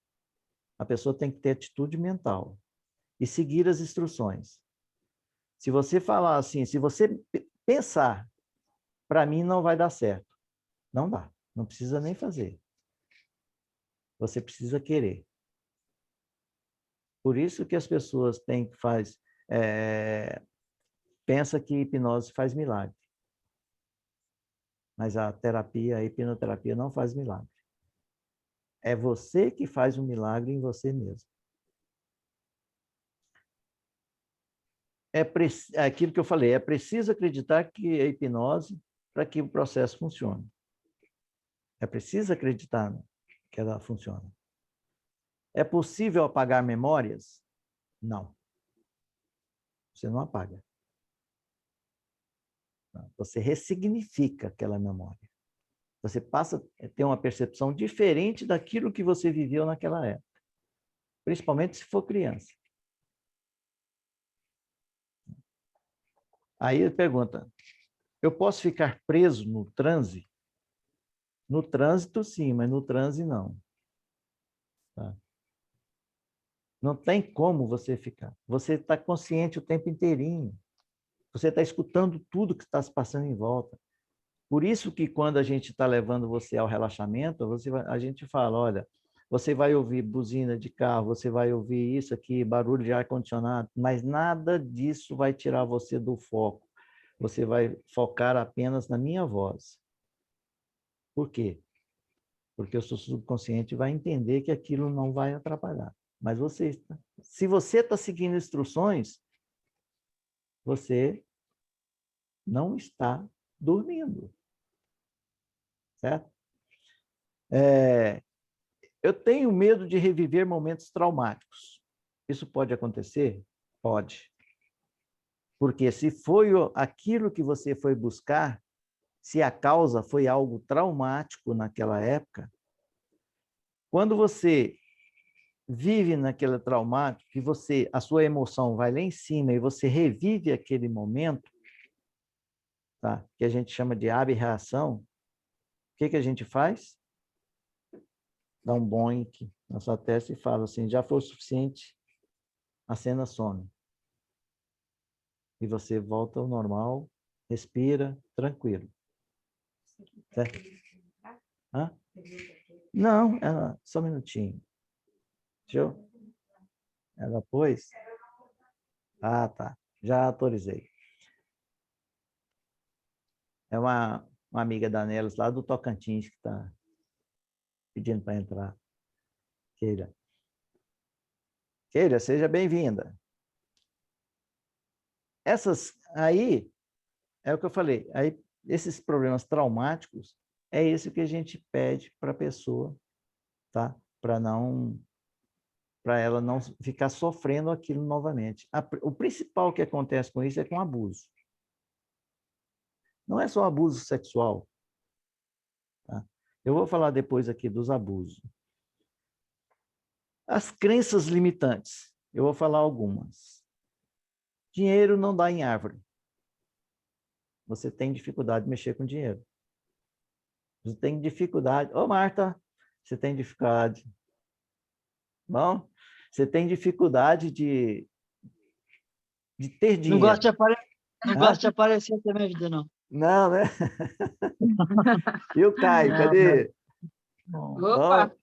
A pessoa tem que ter atitude mental e seguir as instruções. Se você falar assim, se você pensar, para mim não vai dar certo. Não dá, não precisa nem fazer. Você precisa querer. Por isso que as pessoas pensa que hipnose faz milagre. Mas a hipnoterapia não faz milagre. É você que faz um milagre em você mesmo. É aquilo que eu falei, é preciso acreditar que a hipnose para que o processo funcione. É preciso acreditar que ela funciona. É possível apagar memórias? Não. Você não apaga. Você ressignifica aquela memória. Você passa a ter uma percepção diferente daquilo que você viveu naquela época, principalmente se for criança. Aí ele pergunta, eu posso ficar preso no transe? No trânsito, sim, mas no transe, não. Tá? Não tem como você ficar. Você está consciente o tempo inteirinho. Você está escutando tudo que está se passando em volta. Por isso que quando a gente está levando você ao relaxamento, a gente fala, olha, você vai ouvir buzina de carro, você vai ouvir isso aqui, barulho de ar-condicionado, mas nada disso vai tirar você do foco. Você vai focar apenas na minha voz. Por quê? Porque o seu subconsciente vai entender que aquilo não vai atrapalhar. Mas se você está seguindo instruções, você não está dormindo. Certo? Eu tenho medo de reviver momentos traumáticos. Isso pode acontecer? Pode. Porque se foi aquilo que você foi buscar, se a causa foi algo traumático naquela época, quando você vive naquele traumático, que a sua emoção vai lá em cima e você revive aquele momento, tá? Que a gente chama de aberração, o que a gente faz? Dá um boink na sua testa e fala assim, já foi o suficiente, a cena some. E você volta ao normal, respira, tranquilo. Certo? Hã? Não, só um minutinho. Show? Ela pôs? Ah, tá. Já autorizei. É uma amiga da Nelis lá do Tocantins que está pedindo para entrar. Keila. Keila, seja bem-vinda. Essas aí, é o que eu falei, aí esses problemas traumáticos, é isso que a gente pede para a pessoa, tá? Para ela não ficar sofrendo aquilo novamente. O principal que acontece com isso é com abuso. Não é só abuso sexual. Tá? Eu vou falar depois aqui dos abusos. As crenças limitantes. Eu vou falar algumas. Dinheiro não dá em árvore. Você tem dificuldade de mexer com dinheiro. Você tem dificuldade... Ô, Marta, você tem dificuldade. Bom, você tem dificuldade de ter dinheiro. Não gosto de aparecer também, vida, não. Não, né? E o Caio, cadê? Opa!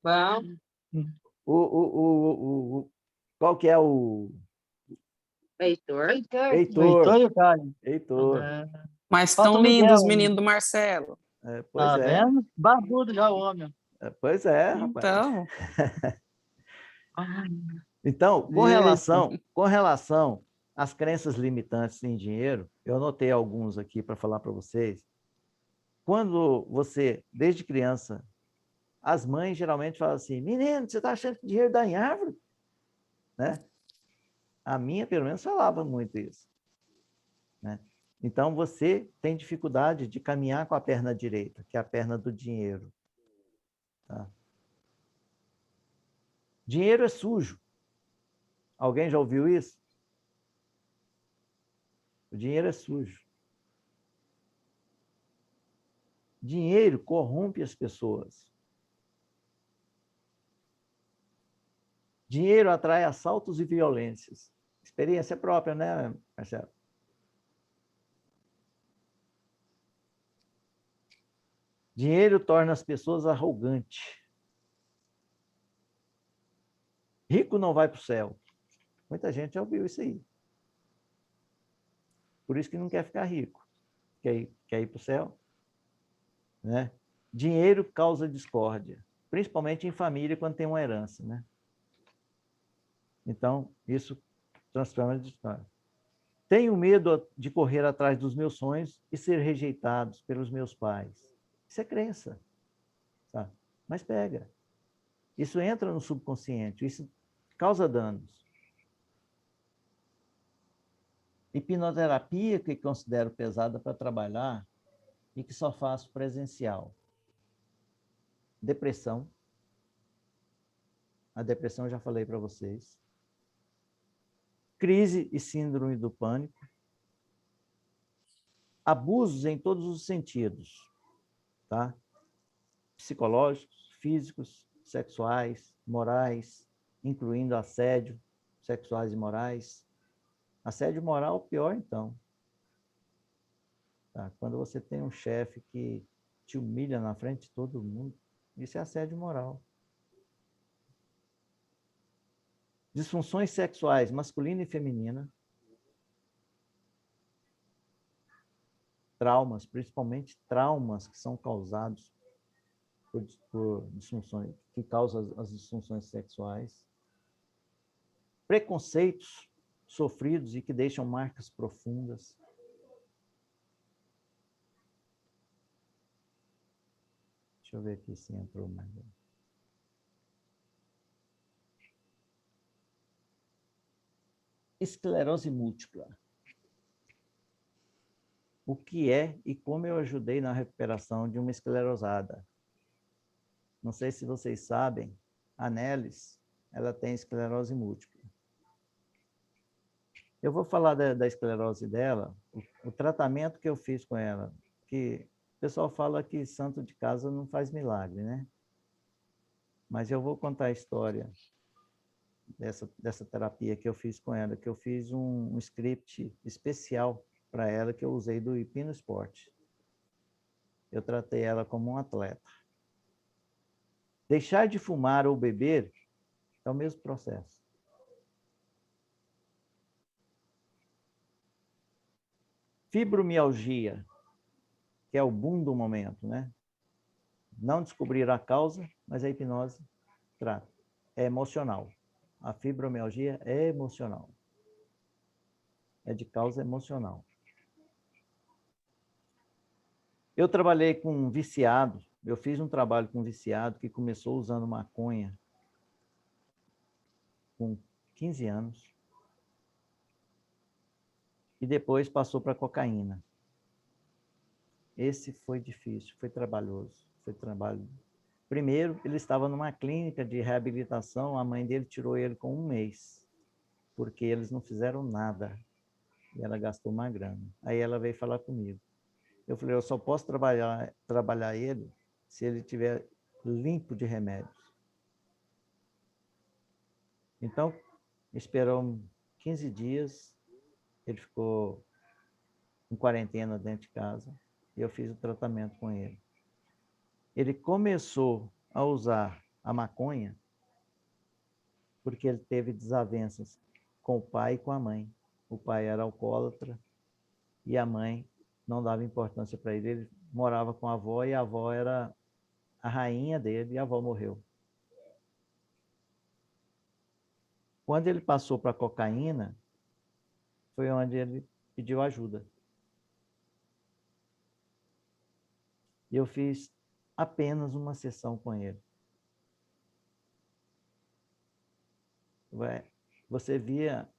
Bom. Qual que é o... Heitor. Heitor e o Caio. Heitor. Mas Falta tão o Miguel, lindos os meninos do Marcelo. Pois tá vendo? Barbudo já o homem. Pois é, rapaz. Então... Então, com relação às crenças limitantes em dinheiro, eu anotei alguns aqui para falar para vocês. Quando você, desde criança, as mães geralmente falam assim, menino, você está achando que dinheiro dá em árvore? Né? A minha, pelo menos, falava muito isso. Né? Então, você tem dificuldade de caminhar com a perna direita, que é a perna do dinheiro. Tá? Dinheiro é sujo. Alguém já ouviu isso? O dinheiro é sujo. Dinheiro corrompe as pessoas. Dinheiro atrai assaltos e violências. Experiência própria, né, Marcelo? Dinheiro torna as pessoas arrogantes. Rico não vai para o céu. Muita gente já ouviu isso aí. Por isso que não quer ficar rico. Quer ir para o céu? Né? Dinheiro causa discórdia, principalmente em família, quando tem uma herança. Né? Então, isso transforma de história. Tenho medo de correr atrás dos meus sonhos e ser rejeitados pelos meus pais. Isso é crença. Tá? Mas pega. Isso entra no subconsciente, isso causa danos. Hipnoterapia, que considero pesada para trabalhar, e que só faço presencial. Depressão. A depressão eu já falei para vocês. Crise e síndrome do pânico. Abusos em todos os sentidos, tá? Psicológicos, físicos, sexuais, morais, incluindo assédio, sexuais e morais. Assédio moral, pior então. Tá? Quando você tem um chefe que te humilha na frente de todo mundo, isso é assédio moral. Disfunções sexuais, masculina e feminina. Traumas, principalmente traumas que são causados por disfunções, que causam as disfunções sexuais. Preconceitos sofridos e que deixam marcas profundas. Deixa eu ver aqui se entrou mais. Esclerose múltipla. O que é e como eu ajudei na recuperação de uma esclerosada? Não sei se vocês sabem, a Nelis, ela tem esclerose múltipla. Eu vou falar da esclerose dela, o tratamento que eu fiz com ela, que o pessoal fala que santo de casa não faz milagre, né? Mas eu vou contar a história dessa terapia que eu fiz com ela, que eu fiz um script especial para ela que eu usei do Hipno Esporte. Eu tratei ela como um atleta. Deixar de fumar ou beber é o mesmo processo. Fibromialgia, que é o boom do momento, né? Não descobrir a causa, mas a hipnose trata. É emocional. A fibromialgia é emocional. É de causa emocional. Eu trabalhei com um viciado, eu fiz um trabalho com um viciado que começou usando maconha com 15 anos e depois passou para cocaína. Esse foi difícil, foi trabalhoso, foi trabalho. Primeiro, ele estava numa clínica de reabilitação, a mãe dele tirou ele com 1 mês, porque eles não fizeram nada. E ela gastou uma grana. Aí ela veio falar comigo. Eu falei, eu só posso trabalhar ele se ele estiver limpo de remédios. Então, esperou 15 dias, ele ficou em quarentena dentro de casa, e eu fiz o tratamento com ele. Ele começou a usar a maconha porque ele teve desavenças com o pai e com a mãe. O pai era alcoólatra e a mãe não dava importância para ele. Ele morava com a avó e a avó era a rainha dele e a avó morreu. Quando ele passou para a cocaína, foi onde ele pediu ajuda. E eu fiz apenas uma sessão com ele. Você via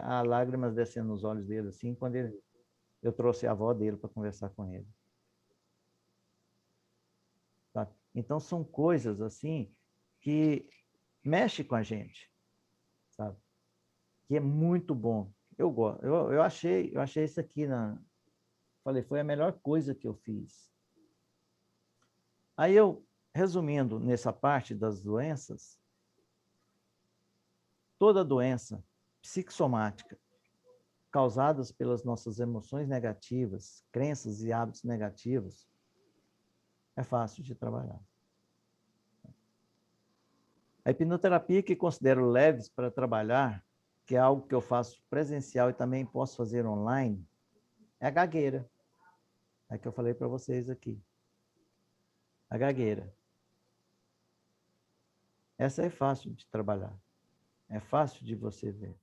as lágrimas descendo nos olhos dele, assim, quando eu trouxe a avó dele para conversar com ele. Tá? Então, são coisas, assim, que mexem com a gente, sabe? Que é muito bom. Eu gosto. Eu achei isso aqui falei, foi a melhor coisa que eu fiz. Aí eu, resumindo nessa parte das doenças, toda doença psicossomática causadas pelas nossas emoções negativas, crenças e hábitos negativos, é fácil de trabalhar. A hipnoterapia que considero leves para trabalhar, que é algo que eu faço presencial e também posso fazer online, é a gagueira. É que eu falei para vocês aqui. A gagueira. Essa é fácil de trabalhar. É fácil de você ver.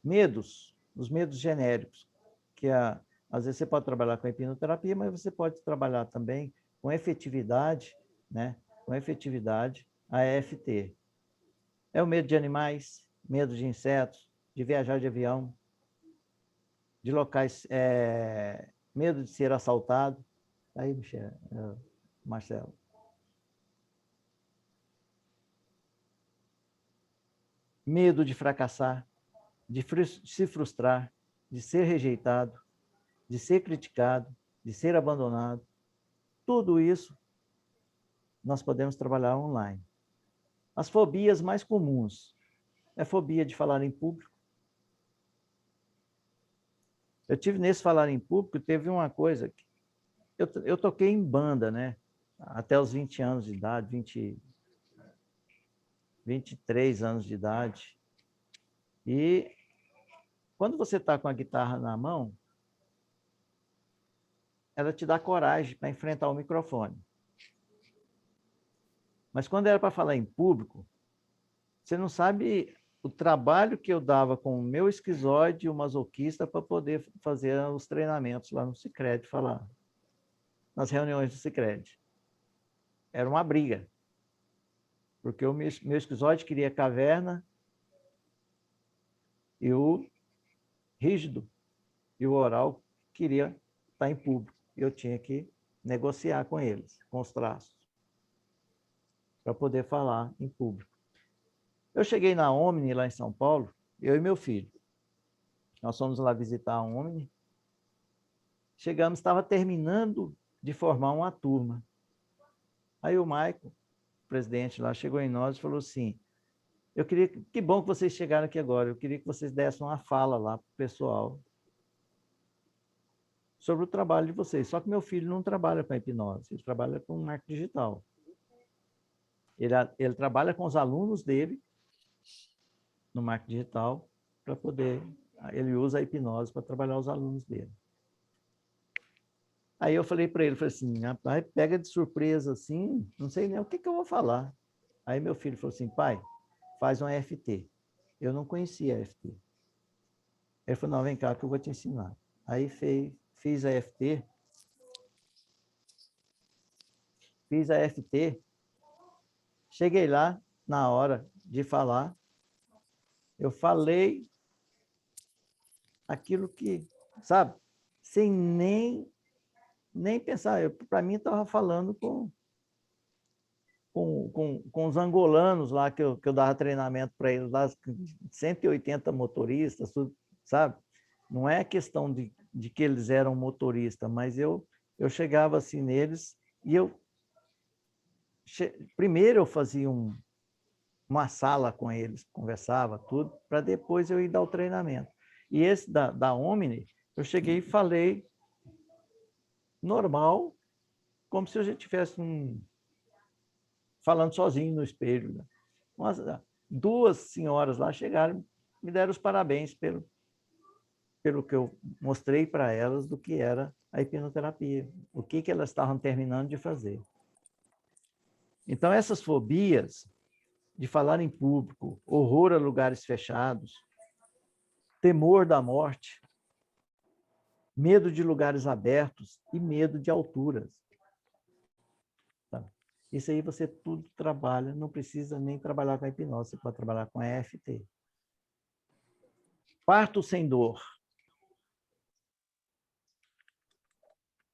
Medos, os medos genéricos, que às vezes você pode trabalhar com a hipnoterapia, mas você pode trabalhar também com efetividade, né? Com efetividade, a EFT. É o medo de animais, medo de insetos, de viajar de avião, de locais medo de ser assaltado. Aí, Marcelo. Medo de fracassar, de se frustrar, de ser rejeitado, de ser criticado, de ser abandonado. Tudo isso nós podemos trabalhar online. As fobias mais comuns é a fobia de falar em público. Eu tive nesse falar em público, teve uma coisa que eu toquei em banda, né? Até os 20 anos de idade, 23 anos de idade. E quando você está com a guitarra na mão, ela te dá coragem para enfrentar o microfone. Mas quando era para falar em público, você não sabe o trabalho que eu dava com o meu esquizoide e o masoquista para poder fazer os treinamentos lá no Sicredi, falar nas reuniões do Sicredi. Era uma briga, porque o meu esquizoide queria caverna e o rígido e o oral queria estar em público. Eu tinha que negociar com eles, com os traços, para poder falar em público. Eu cheguei na Omni, lá em São Paulo, eu e meu filho. Nós fomos lá visitar a Omni. Chegamos, estava terminando de formar uma turma. Aí o Maico, o presidente lá, chegou em nós e falou assim, que bom que vocês chegaram aqui agora, eu queria que vocês dessem uma fala lá para o pessoal sobre o trabalho de vocês. Só que meu filho não trabalha com a hipnose, ele trabalha com marketing digital. Ele trabalha com os alunos dele no marketing digital para poder... Ele usa a hipnose para trabalhar os alunos dele. Aí eu falei para ele, falei assim, rapaz, pega de surpresa assim, não sei nem o que eu vou falar. Aí meu filho falou assim, pai, faz um EFT. Eu não conhecia EFT. Ele falou, não, vem cá que eu vou te ensinar. Aí fiz a EFT. Fiz a EFT. Cheguei lá, na hora de falar, eu falei aquilo que, sabe, sem nem pensar. Para mim, estava falando com os angolanos lá, que eu dava treinamento para eles, lá, 180 motoristas, tudo, sabe? Não é questão de que eles eram motoristas, mas eu chegava assim neles e primeiro eu fazia uma sala com eles, conversava tudo, para depois eu ir dar o treinamento. E esse da Omni, eu cheguei e falei normal, como se a gente estivesse falando sozinho no espelho. Né? Duas senhoras lá chegaram, me deram os parabéns pelo que eu mostrei para elas do que era a hipnoterapia, o que elas estavam terminando de fazer. Então, essas fobias de falar em público, horror a lugares fechados, temor da morte, medo de lugares abertos e medo de alturas. Tá? Isso aí você tudo trabalha, não precisa nem trabalhar com a hipnose, você pode trabalhar com a EFT. Parto sem dor.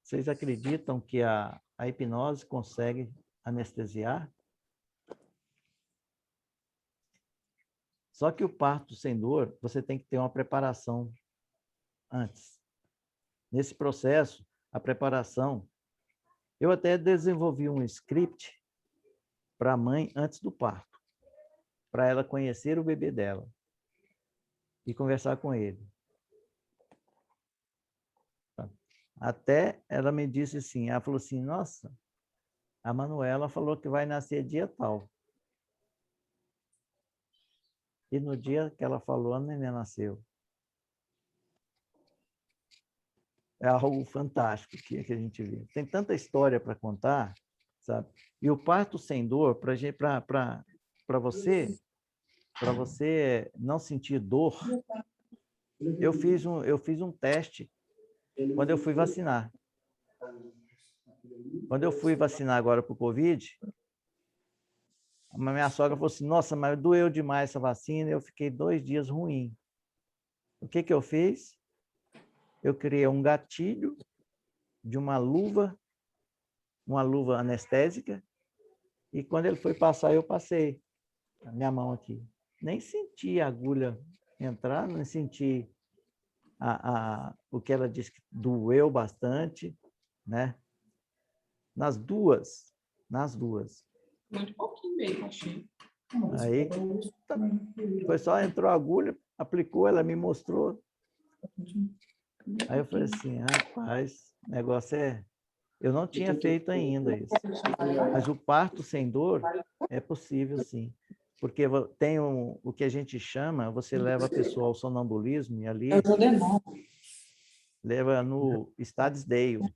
Vocês acreditam que a hipnose consegue anestesiar? Só que o parto sem dor, você tem que ter uma preparação antes. Nesse processo, a preparação, eu até desenvolvi um script para a mãe antes do parto, para ela conhecer o bebê dela e conversar com ele. Até ela me disse assim, ela falou assim, nossa, a Manuela falou que vai nascer dia tal. E no dia que ela falou, a neném nasceu. É algo fantástico que a gente vê. Tem tanta história para contar, sabe? E o parto sem dor, para você não sentir dor, eu fiz um teste quando eu fui vacinar. Quando eu fui vacinar agora para o Covid, a minha sogra falou assim, nossa, mas doeu demais essa vacina, eu fiquei 2 dias ruim. O que eu fiz? Eu criei um gatilho de uma luva anestésica, e quando ele foi passar, eu passei a minha mão aqui. Nem senti a agulha entrar, não senti o que ela disse que doeu bastante, né? Nas duas. Muito pouquinho mesmo, achei. Aí, foi só, entrou a agulha, aplicou, ela me mostrou. Aí eu falei assim, rapaz, o negócio é... Eu não tinha feito ainda isso. Mas o parto sem dor é possível, sim. Porque tem o que a gente chama, você leva a pessoa ao sonambulismo, e ali leva no Stadsdale.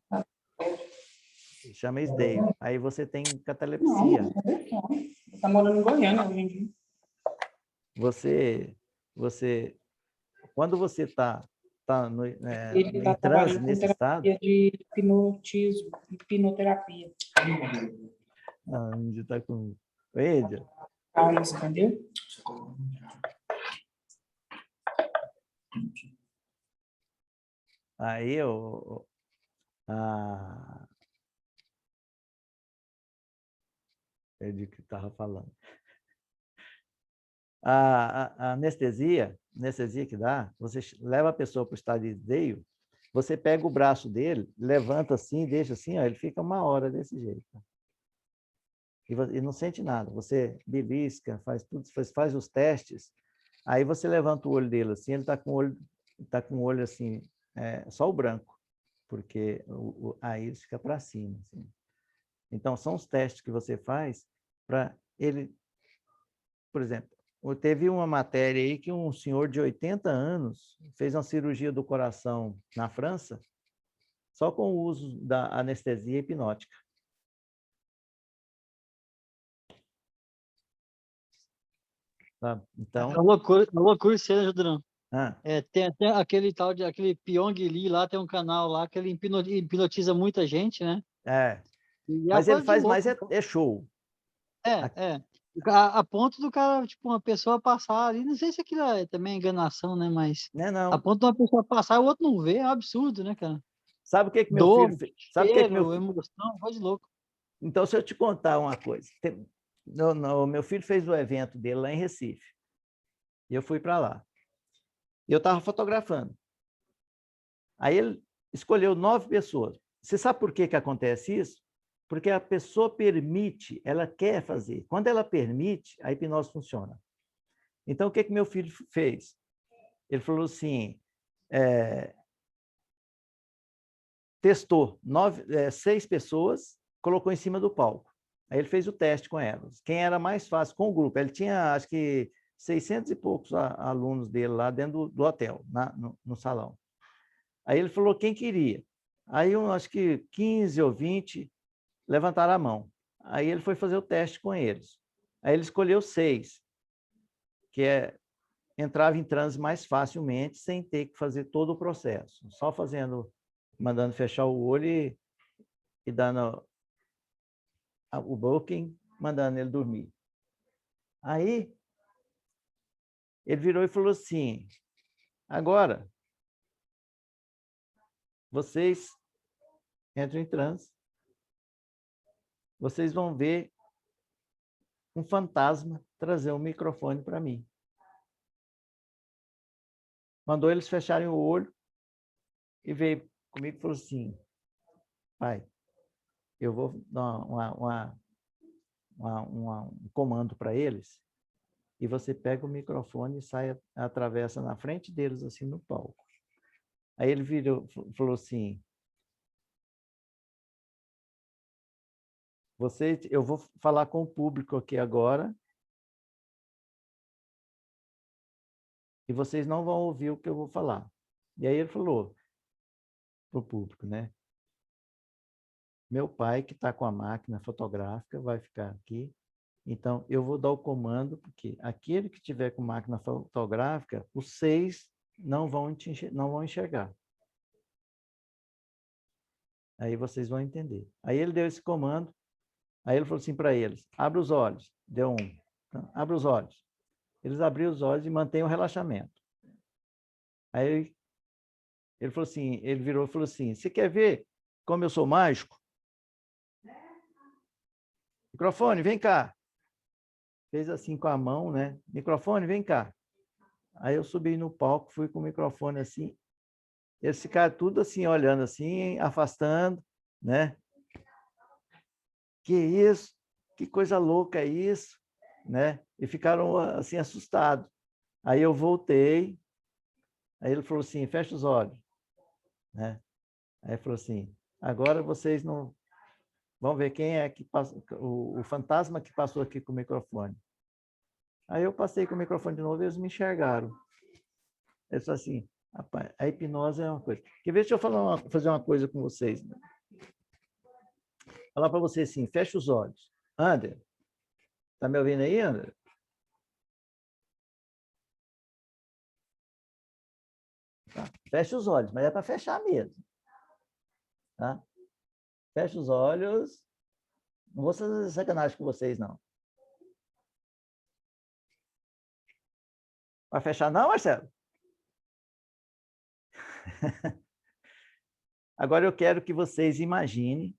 Chama Isdale. Aí você tem catalepsia. Está morando em Goiânia hoje em dia. Você, quando você está Ele está em transe trabalhando nesse com estado... terapia de hipnotismo, hipnoterapia. A Índia está com... Oi, Índia. Ah, isso, entendeu? Aí é de que estava falando. A anestesia que dá, você leva a pessoa para o estado de Isdale, você pega o braço dele, levanta assim, deixa assim, ó, ele fica 1 hora desse jeito. E não sente nada. Você belisca, faz tudo, faz os testes, aí você levanta o olho dele assim, ele está com o olho assim, só o branco, porque a íris fica para cima. Assim. Então, são os testes que você faz para ele... Por exemplo, teve uma matéria aí que um senhor de 80 anos fez uma cirurgia do coração na França só com o uso da anestesia hipnótica. Sabe? Então... É uma loucura isso aí, né, Judrão? Tem até aquele Pyong Lee lá, tem um canal lá que ele hipnotiza muita gente, né? Mas ele faz mais show. A ponto do cara, tipo, uma pessoa passar ali, não sei se aquilo também é enganação, né? Mas não. a ponto de uma pessoa passar e o outro não vê, é um absurdo, né, cara? Sabe o que meu filho fez? Sabe o que meu filho... emoção, coisa de louco. Então, se eu te contar uma coisa, meu filho fez o evento dele lá em Recife, e eu fui para lá. E eu estava fotografando. Aí ele escolheu 9 pessoas. Você sabe por que acontece isso? Porque a pessoa permite, ela quer fazer. Quando ela permite, a hipnose funciona. Então, o que meu filho fez? Ele falou assim, testou 6 pessoas, colocou em cima do palco. Aí ele fez o teste com elas. Quem era mais fácil com o grupo? Ele tinha, acho que, 600 e poucos alunos dele lá dentro do hotel, no salão. Aí ele falou quem queria. Aí, acho que 15 ou 20 levantaram a mão. Aí ele foi fazer o teste com eles. Aí ele escolheu 6, que entrava em transe mais facilmente, sem ter que fazer todo o processo. Só mandando fechar o olho e dando o booking, mandando ele dormir. Aí, ele virou e falou assim, agora, vocês entram em transe, vocês vão ver um fantasma trazer um microfone para mim. Mandou eles fecharem o olho e veio comigo e falou assim, pai, eu vou dar um comando para eles e você pega o microfone e atravessa na frente deles, assim, no palco. Aí ele falou assim, eu vou falar com o público aqui agora e vocês não vão ouvir o que eu vou falar. E aí ele falou para o público, né? Meu pai, que está com a máquina fotográfica, vai ficar aqui. Então, eu vou dar o comando, porque aquele que tiver com máquina fotográfica, os 6 não vão enxergar. Aí vocês vão entender. Aí ele deu esse comando, aí ele falou assim para eles, abre os olhos. Deu um. Então, abre os olhos. Eles abriram os olhos e mantêm o relaxamento. Aí ele falou assim, ele virou e falou assim, você quer ver como eu sou mágico, microfone, vem cá. Fez assim com a mão, né? Microfone, vem cá. Aí eu subi no palco, fui com o microfone assim. Eles ficaram tudo assim, olhando assim, afastando, né? Que isso? Que coisa louca é isso? Né? E ficaram assim assustados. Aí eu voltei, aí ele falou assim, fecha os olhos, né? Aí ele falou assim, agora vocês não vão ver quem é que passou, o fantasma que passou aqui com o microfone. Aí eu passei com o microfone de novo e eles me enxergaram. Eles falaram assim, rapaz, a hipnose é uma coisa. Quer ver? Deixa eu fazer uma coisa com vocês. Né? Falar para vocês assim, fecha os olhos. André, tá me ouvindo aí, André? Tá. Fecha os olhos, mas é para fechar mesmo. Tá? Fecha os olhos. Não vou fazer sacanagem com vocês, não. Vai fechar não, Marcelo? Agora eu quero que vocês imaginem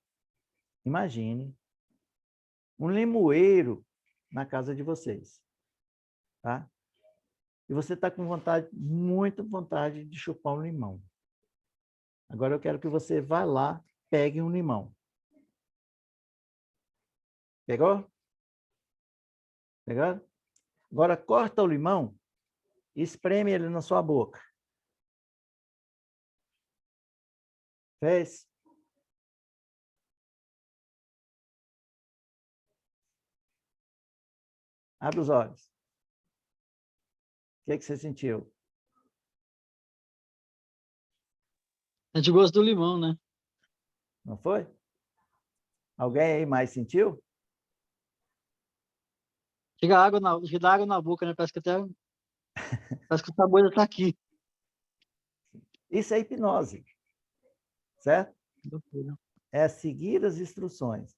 um limoeiro na casa de vocês. Tá? E você está com vontade, muita vontade de chupar um limão. Agora eu quero que você vá lá, pegue um limão. Pegou? Pegou? Agora corta o limão e espreme ele na sua boca. Fez? Abre os olhos. O que você sentiu? A gente gosta do limão, né? Não foi? Alguém aí mais sentiu? Chega água na boca, né? Parece que o sabor ainda está aqui. Isso é hipnose. Certo? É seguir as instruções.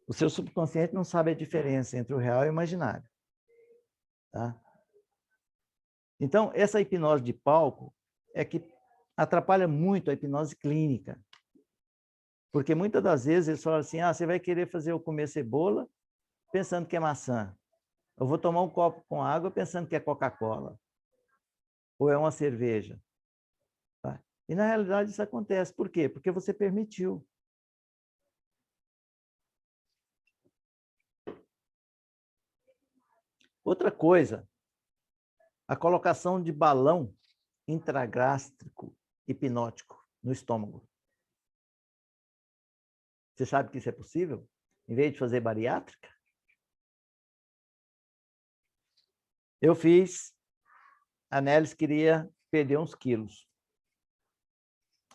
O seu subconsciente não sabe a diferença entre o real e o imaginário. Tá? Então, essa hipnose de palco é que atrapalha muito a hipnose clínica. Porque muitas das vezes eles falam assim, você vai querer fazer eu comer cebola pensando que é maçã. Eu vou tomar um copo com água pensando que é Coca-Cola. Ou é uma cerveja. Tá? E, na realidade, isso acontece. Por quê? Porque você permitiu. Outra coisa, a colocação de balão intragástrico hipnótico no estômago. Você sabe que isso é possível? Em vez de fazer bariátrica? Eu fiz, a Nélis queria perder uns quilos.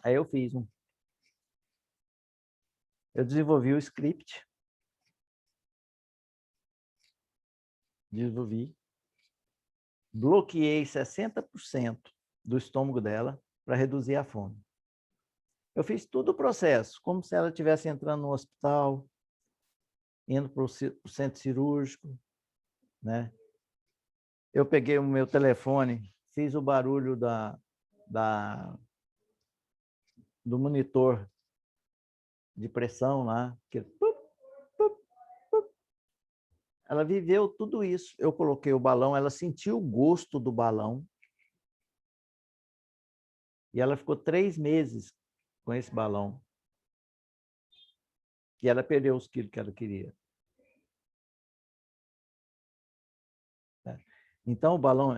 Aí eu fiz um. Eu desenvolvi o script. Bloqueei 60% do estômago dela para reduzir a fome. Eu fiz todo o processo, como se ela estivesse entrando no hospital, indo para o centro cirúrgico, né? Eu peguei o meu telefone, fiz o barulho do monitor de pressão lá, que ela viveu tudo isso. Eu coloquei o balão, ela sentiu o gosto do balão. E ela ficou 3 meses com esse balão. E ela perdeu os quilos que ela queria. Então, o balão...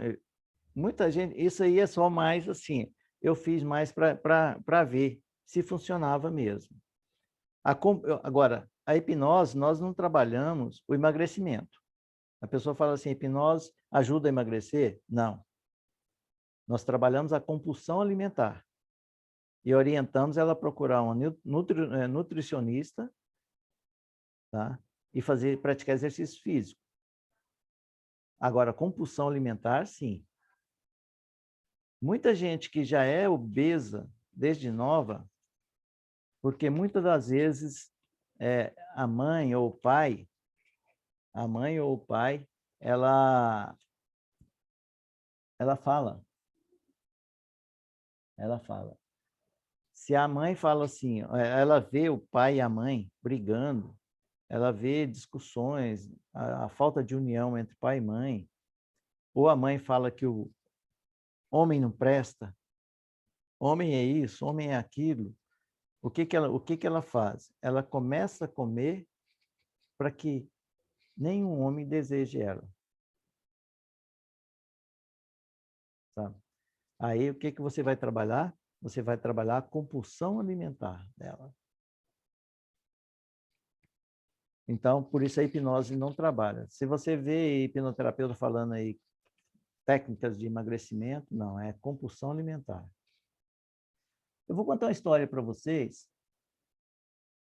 Muita gente... Isso aí é só mais assim. Eu fiz mais para ver se funcionava mesmo. Agora, a hipnose, nós não trabalhamos o emagrecimento. A pessoa fala assim, hipnose ajuda a emagrecer? Não. Nós trabalhamos a compulsão alimentar. E orientamos ela a procurar um nutricionista, tá? E praticar exercício físico. Agora, compulsão alimentar, sim. Muita gente que já é obesa desde nova, porque muitas das vezes a mãe ou o pai, ela fala, Se a mãe fala assim, ela vê o pai e a mãe brigando, ela vê discussões, a falta de união entre pai e mãe, ou a mãe fala que o homem não presta, homem é isso, homem é aquilo, o que que ela faz? Ela começa a comer para que nenhum homem deseje ela. Sabe? Aí, o que você vai trabalhar? Você vai trabalhar a compulsão alimentar dela. Então, por isso a hipnose não trabalha. Se você vê hipnoterapeuta falando aí técnicas de emagrecimento, não, é compulsão alimentar. Eu vou contar uma história para vocês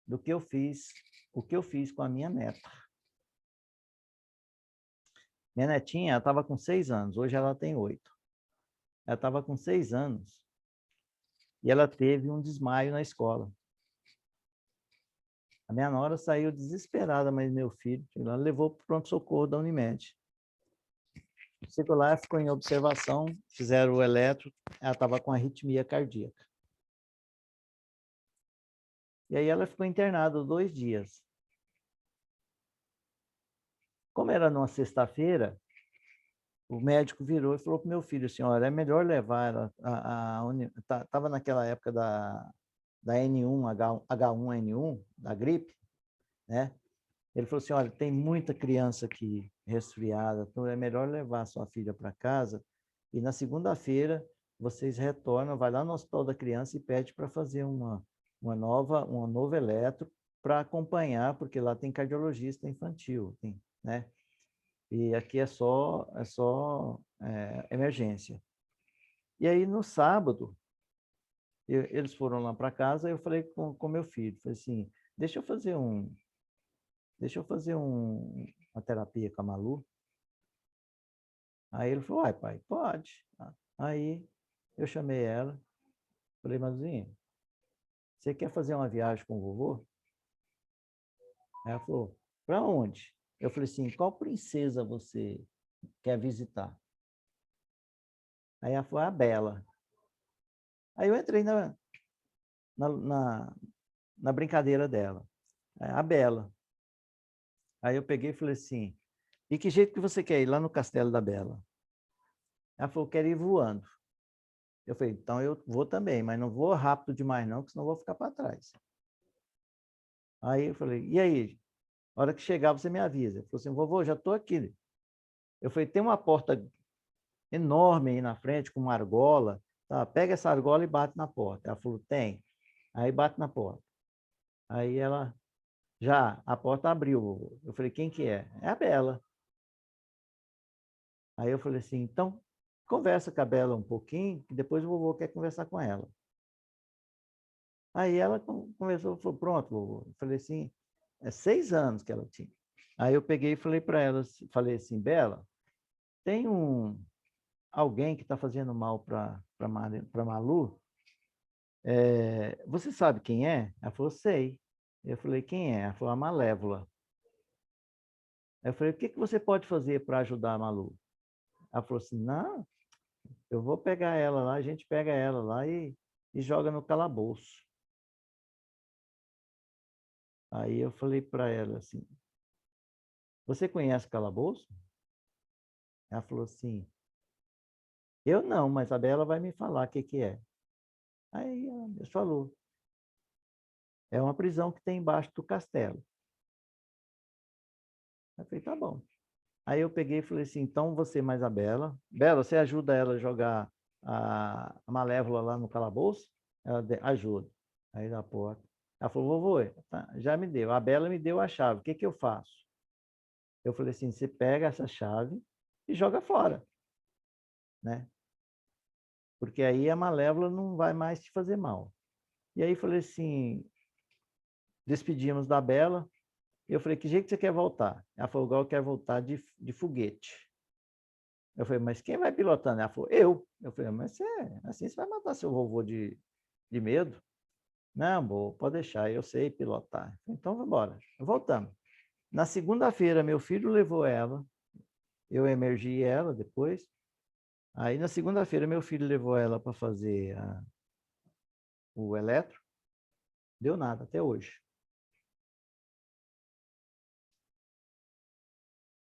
do que eu fiz, o que eu fiz com a minha neta. Minha netinha, ela estava com 6 anos, hoje ela tem 8. Ela estava com 6 anos e ela teve um desmaio na escola. A minha nora saiu desesperada, mas meu filho, ela levou para o pronto-socorro da Unimed. Chegou lá, ficou em observação, fizeram o eletro, ela estava com arritmia cardíaca. E aí ela ficou internada 2 dias. Como era numa sexta-feira, o médico virou e falou para o meu filho, senhora, é melhor levar ela, estava naquela época da N1, H1N1, da gripe, né? Ele falou assim, olha, tem muita criança aqui resfriada, então é melhor levar sua filha para casa e na segunda-feira vocês retornam, vai lá no hospital da criança e pede para fazer uma novo eletro para acompanhar, porque lá tem cardiologista infantil, tem, né? E aqui é só emergência. E aí, no sábado, eles foram lá para casa, eu falei com meu filho, falei assim, deixa eu fazer uma terapia com a Malu. Aí ele falou, ai, pai, pode. Aí eu chamei ela, falei, Maluzinha, você quer fazer uma viagem com o vovô? Aí ela falou, para onde? Eu falei assim, qual princesa você quer visitar? Aí ela falou, a Bela. Aí eu entrei na brincadeira dela, a Bela. Aí eu peguei e falei assim, e que jeito que você quer ir lá no Castelo da Bela? Ela falou, quero ir voando. Eu falei, então eu vou também, mas não vou rápido demais não, porque senão eu vou ficar para trás. Aí eu falei, e aí? Na hora que chegar, você me avisa. Ele falou assim, vovô, já estou aqui. Eu falei, tem uma porta enorme aí na frente, com uma argola. Tá, pega essa argola e bate na porta. Ela falou, tem. Aí bate na porta. Aí ela, a porta abriu, vovô. Eu falei, quem que é? É a Bela. Aí eu falei assim, então, conversa com a Bela um pouquinho, que depois o vovô quer conversar com ela. Aí ela conversou, falou, pronto, vovô. Eu falei assim, 6 anos que ela tinha. Aí eu peguei e falei para ela, falei assim, Bela, tem alguém que está fazendo mal para Malu? Você sabe quem é? Ela falou, sei. Eu falei, quem é? Ela falou, a Malévola. Eu falei, o que você pode fazer para ajudar a Malu? Ela falou assim, não, eu vou pegar ela lá, a gente pega ela lá e joga no calabouço. Aí eu falei para ela assim, você conhece calabouço? Ela falou assim, eu não, mas a Bela vai me falar o que é. Aí ela falou, é uma prisão que tem embaixo do castelo. Eu falei, tá bom. Aí eu peguei e falei assim, então você mais a Bela. Bela, você ajuda ela a jogar a Malévola lá no calabouço? Ela ajuda. Aí na porta. Ela falou, vovô, tá, já me deu. A Bela me deu a chave. O que eu faço? Eu falei assim, você pega essa chave e joga fora. Né? Porque aí a Malévola não vai mais te fazer mal. E aí falei assim, despedimos da Bela. Eu falei, que jeito você quer voltar? Ela falou, eu quero voltar de foguete. Eu falei, mas quem vai pilotando? Ela falou, eu. Eu falei, mas assim você vai matar seu vovô de medo? Não, vô, pode deixar, eu sei pilotar. Então, vamos embora. Voltamos. Na segunda-feira, meu filho levou ela, eu emergi ela depois. Aí, na segunda-feira, meu filho levou ela para fazer o eletro, deu nada até hoje.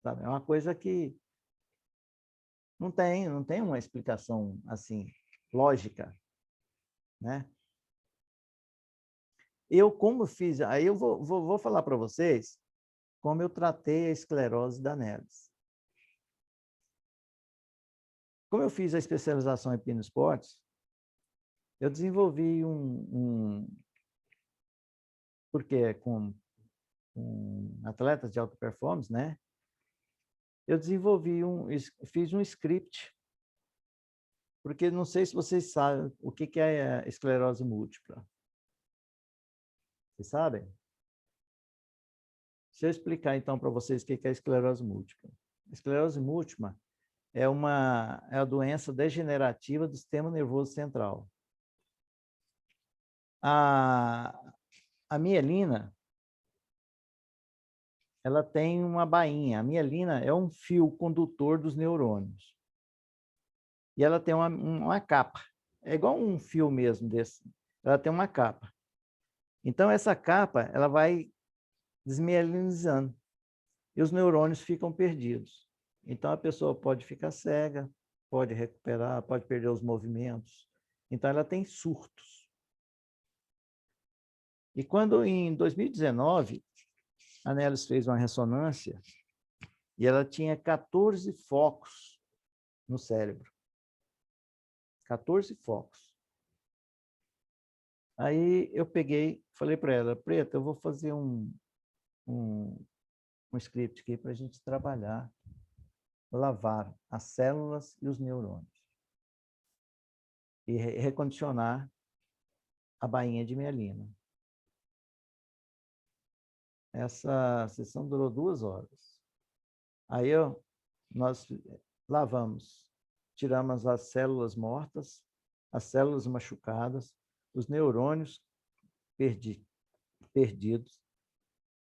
Sabe? É uma coisa que não tem uma explicação assim lógica, né? Eu como fiz, aí eu vou falar para vocês como eu tratei a esclerose da Nelis. Como eu fiz a especialização em hipnoesportes, eu desenvolvi porque com atletas de alta performance, né? Eu fiz um script, porque não sei se vocês sabem o que é a esclerose múltipla. Vocês sabem? Se eu explicar, então, para vocês o que é a esclerose múltipla. A esclerose múltipla é a doença degenerativa do sistema nervoso central. A mielina, ela tem uma bainha. A mielina é um fio condutor dos neurônios. E ela tem uma capa. É igual um fio mesmo desse. Ela tem uma capa. Então, essa capa, ela vai desmielinizando. E os neurônios ficam perdidos. Então, a pessoa pode ficar cega, pode recuperar, pode perder os movimentos. Então, ela tem surtos. E quando, em 2019, a Nelis fez uma ressonância e ela tinha 14 focos no cérebro. 14 focos. Aí eu falei para ela, Preta, eu vou fazer um script aqui para a gente trabalhar, lavar as células e os neurônios e recondicionar a bainha de mielina. Essa sessão durou 2 horas. Aí nós lavamos, tiramos as células mortas, as células machucadas, os neurônios perdidos,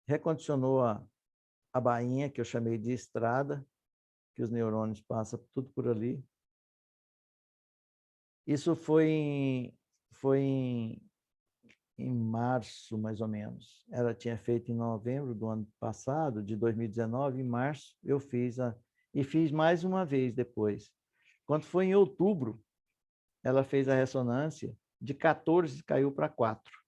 recondicionou a bainha, que eu chamei de estrada, que os neurônios passam tudo por ali. Isso foi em março, mais ou menos. Ela tinha feito em novembro do ano passado, de 2019, em março, eu fiz e fiz mais uma vez depois. Quando foi em outubro, ela fez a ressonância, de 14 caiu para 4.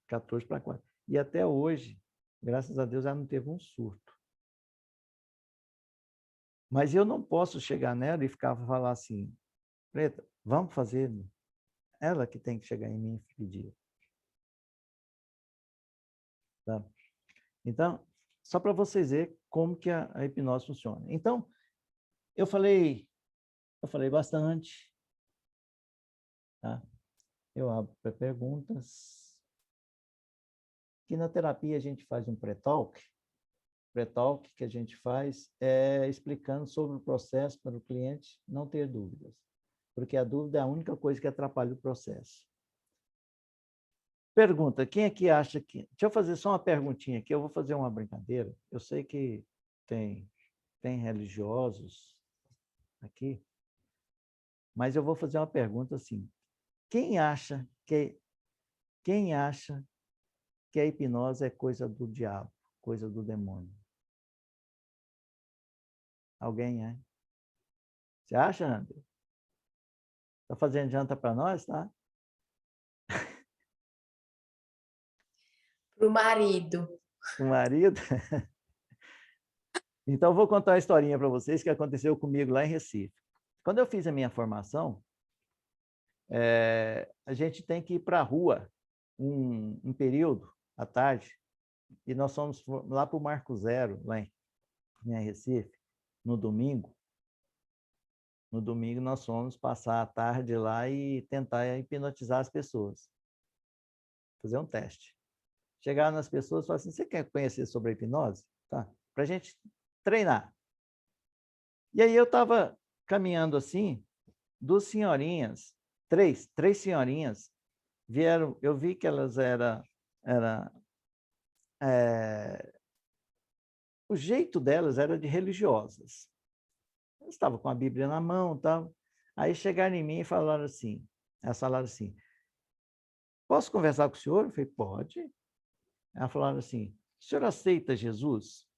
14 para 4. E até hoje, graças a Deus, ela não teve um surto. Mas eu não posso chegar nela e falar assim, Preta, vamos fazer. Ela que tem que chegar em mim e pedir. Tá? Então, só para vocês verem como que a hipnose funciona. Então, eu falei bastante. Tá? Eu abro para perguntas. Aqui na terapia a gente faz um pré-talk. Pré-talk que a gente faz é explicando sobre o processo para o cliente não ter dúvidas. Porque a dúvida é a única coisa que atrapalha o processo. Pergunta, quem aqui acha que... Deixa eu fazer só uma perguntinha aqui, eu vou fazer uma brincadeira. Eu sei que tem religiosos aqui, mas eu vou fazer uma pergunta assim. Quem acha que a hipnose é coisa do diabo, coisa do demônio? Alguém, é? Você acha, André? Está fazendo janta para nós, tá? Para o marido. O marido? Então, eu vou contar uma historinha para vocês que aconteceu comigo lá em Recife. Quando eu fiz a minha formação, a gente tem que ir para a rua um período, à tarde, e nós fomos lá para o Marco Zero, lá em Recife, no domingo. No domingo, nós fomos passar a tarde lá e tentar hipnotizar as pessoas. Fazer um teste. Chegaram nas pessoas e falaram assim, você quer conhecer sobre a hipnose? Tá. Para a gente treinar. E aí eu estava caminhando assim, 2 senhorinhas, três senhorinhas, vieram, eu vi que elas o jeito delas era de religiosas. Elas estavam com a Bíblia na mão, tal. Aí chegaram em mim e falaram assim, posso conversar com o senhor? Eu falei, pode. Ela falaram assim, o senhor aceita Jesus?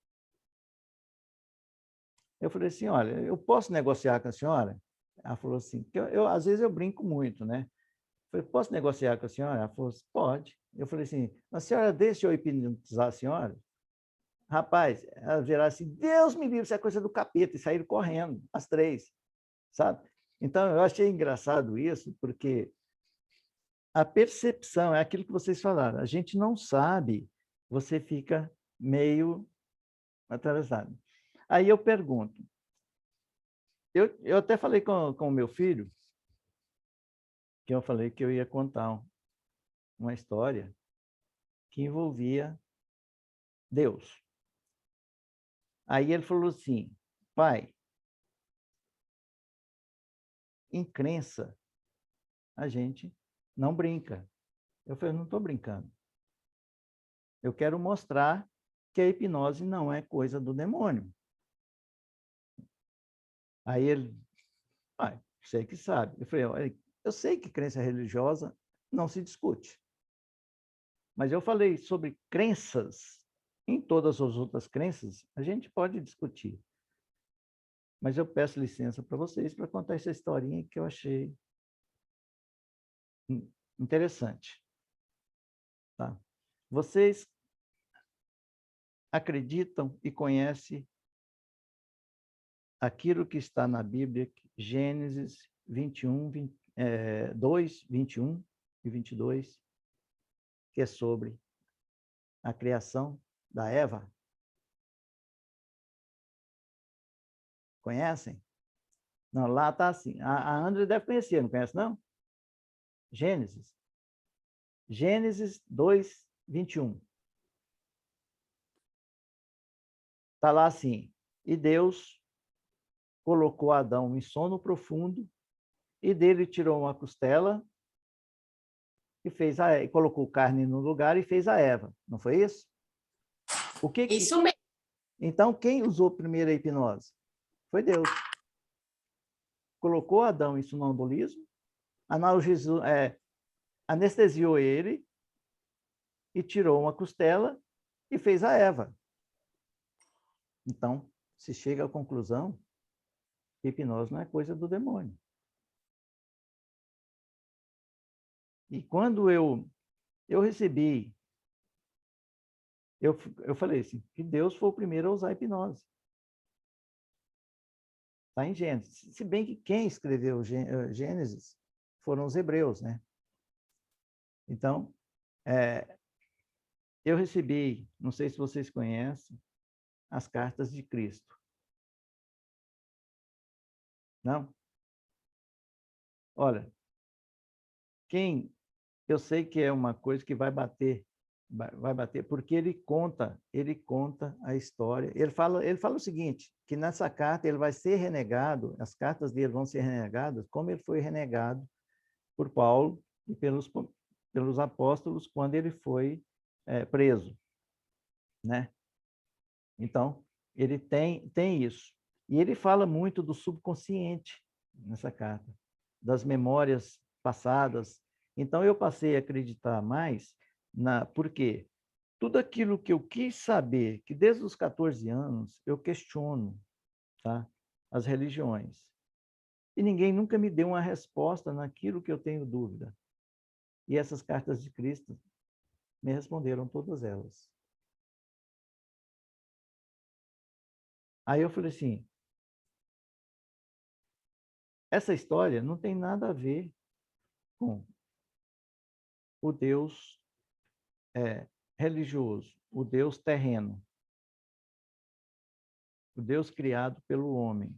Eu falei assim, olha, eu posso negociar com a senhora? Ela falou assim, que às vezes eu brinco muito, né? Eu falei, posso negociar com a senhora? Ela falou assim, pode. Eu falei assim, a senhora deixa eu hipnotizar a senhora? Rapaz, ela virou assim, Deus me livre, isso é coisa do capeta, e saíram correndo, as três, sabe? Então, eu achei engraçado isso, porque a percepção é aquilo que vocês falaram, a gente não sabe, você fica meio atravessado. Aí eu pergunto, eu até falei com o meu filho, que eu falei que eu ia contar uma história que envolvia Deus. Aí ele falou assim, pai, em crença, a gente não brinca. Eu falei, não estou brincando. Eu quero mostrar que a hipnose não é coisa do demônio. Aí ele, pai, você que sabe. Eu falei, olha, eu sei que crença religiosa não se discute. Mas eu falei sobre crenças. Em todas as outras crenças, a gente pode discutir. Mas eu peço licença para vocês para contar essa historinha que eu achei interessante. Tá? Vocês acreditam e conhecem aquilo que está na Bíblia, Gênesis 21, 2, 21 e 22, que é sobre a criação da Eva? Conhecem? Não, lá está assim. A André deve conhecer, não conhece, não? Gênesis. Gênesis 2, 21. Está lá assim. E Deus colocou Adão em sono profundo e dele tirou uma costela e colocou carne no lugar e fez a Eva. Não foi isso? Isso mesmo. Então, quem usou primeiro a hipnose? Foi Deus. Colocou Adão em sonambulismo, anestesiou ele e tirou uma costela e fez a Eva. Então, se chega à conclusão que hipnose não é coisa do demônio. E quando eu recebi, eu falei assim, que Deus foi o primeiro a usar a hipnose. Está em Gênesis. Se bem que quem escreveu Gênesis foram os hebreus, né? Então, eu recebi, não sei se vocês conhecem, as cartas de Cristo. Não? Olha, eu sei que é uma coisa que vai bater, porque ele conta a história. Ele fala o seguinte, que nessa carta ele vai ser renegado, as cartas dele vão ser renegadas, como ele foi renegado por Paulo e pelos apóstolos quando ele foi preso, né? Então, ele tem isso. E ele fala muito do subconsciente nessa carta, das memórias passadas. Então, eu passei a acreditar mais porque tudo aquilo que eu quis saber, que desde os 14 anos eu questiono, tá? As religiões. E ninguém nunca me deu uma resposta naquilo que eu tenho dúvida. E essas cartas de Cristo me responderam todas elas. Aí eu falei assim, essa história não tem nada a ver com o Deus religioso, o Deus terreno, o Deus criado pelo homem,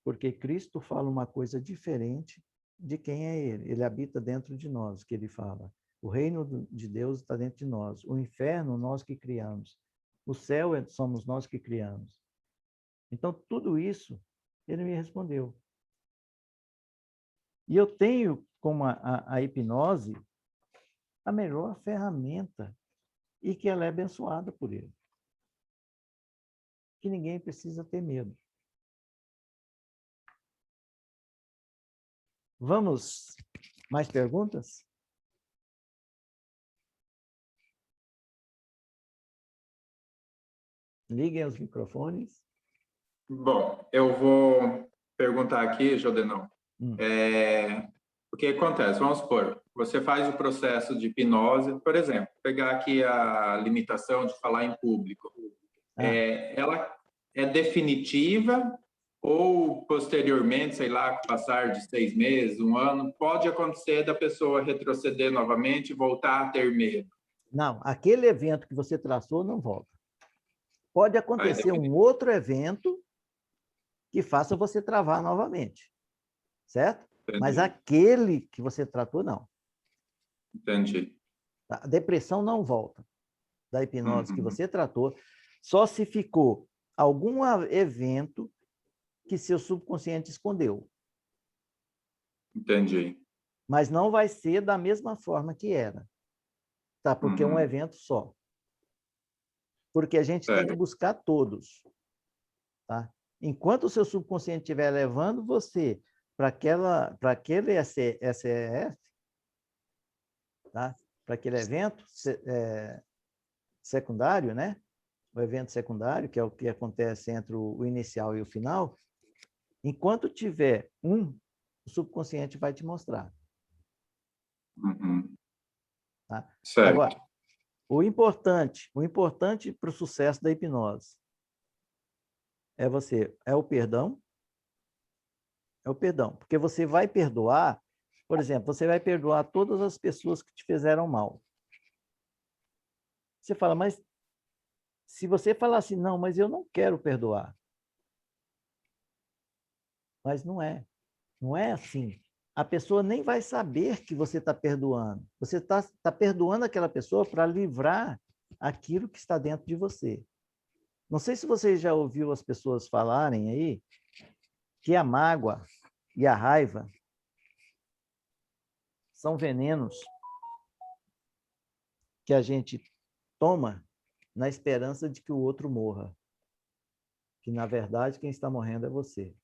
porque Cristo fala uma coisa diferente de quem é ele. Ele habita dentro de nós, que ele fala. O reino de Deus está dentro de nós. O inferno, nós que criamos. O céu somos nós que criamos. Então, tudo isso, ele me respondeu. E eu tenho, como a hipnose, a melhor ferramenta e que ela é abençoada por ele. Que ninguém precisa ter medo. Vamos, mais perguntas? Liguem os microfones. Bom, eu vou perguntar aqui, Jodenão. O que acontece? Vamos supor, você faz o processo de hipnose, por exemplo, pegar aqui a limitação de falar em público. Ela é definitiva ou posteriormente, sei lá, com o passar de 6 meses, 1 ano, pode acontecer da pessoa retroceder novamente e voltar a ter medo? Não, aquele evento que você traçou não volta. Pode acontecer um outro evento que faça você travar novamente, certo? Entendi. Mas aquele que você tratou, não. Entendi. A depressão não volta da hipnose que você tratou, só se ficou algum evento que seu subconsciente escondeu. Entendi. Mas não vai ser da mesma forma que era, tá? Porque é um evento só. Porque a gente tem que buscar todos, tá? Enquanto o seu subconsciente estiver levando você para aquele SEF, tá? Para aquele evento secundário, né? O evento secundário, que é o que acontece entre o inicial e o final, enquanto tiver o subconsciente vai te mostrar. Tá? Certo. Agora, o importante para o sucesso da hipnose é o perdão. É o perdão, porque você vai perdoar, por exemplo, você vai perdoar todas as pessoas que te fizeram mal. Você fala, mas se você falar assim, não, mas eu não quero perdoar. Mas não é assim. A pessoa nem vai saber que você está perdoando. Você está perdoando aquela pessoa para livrar aquilo que está dentro de você. Não sei se você já ouviu as pessoas falarem aí que a mágoa e a raiva são venenos que a gente toma na esperança de que o outro morra. Que, na verdade, quem está morrendo é você.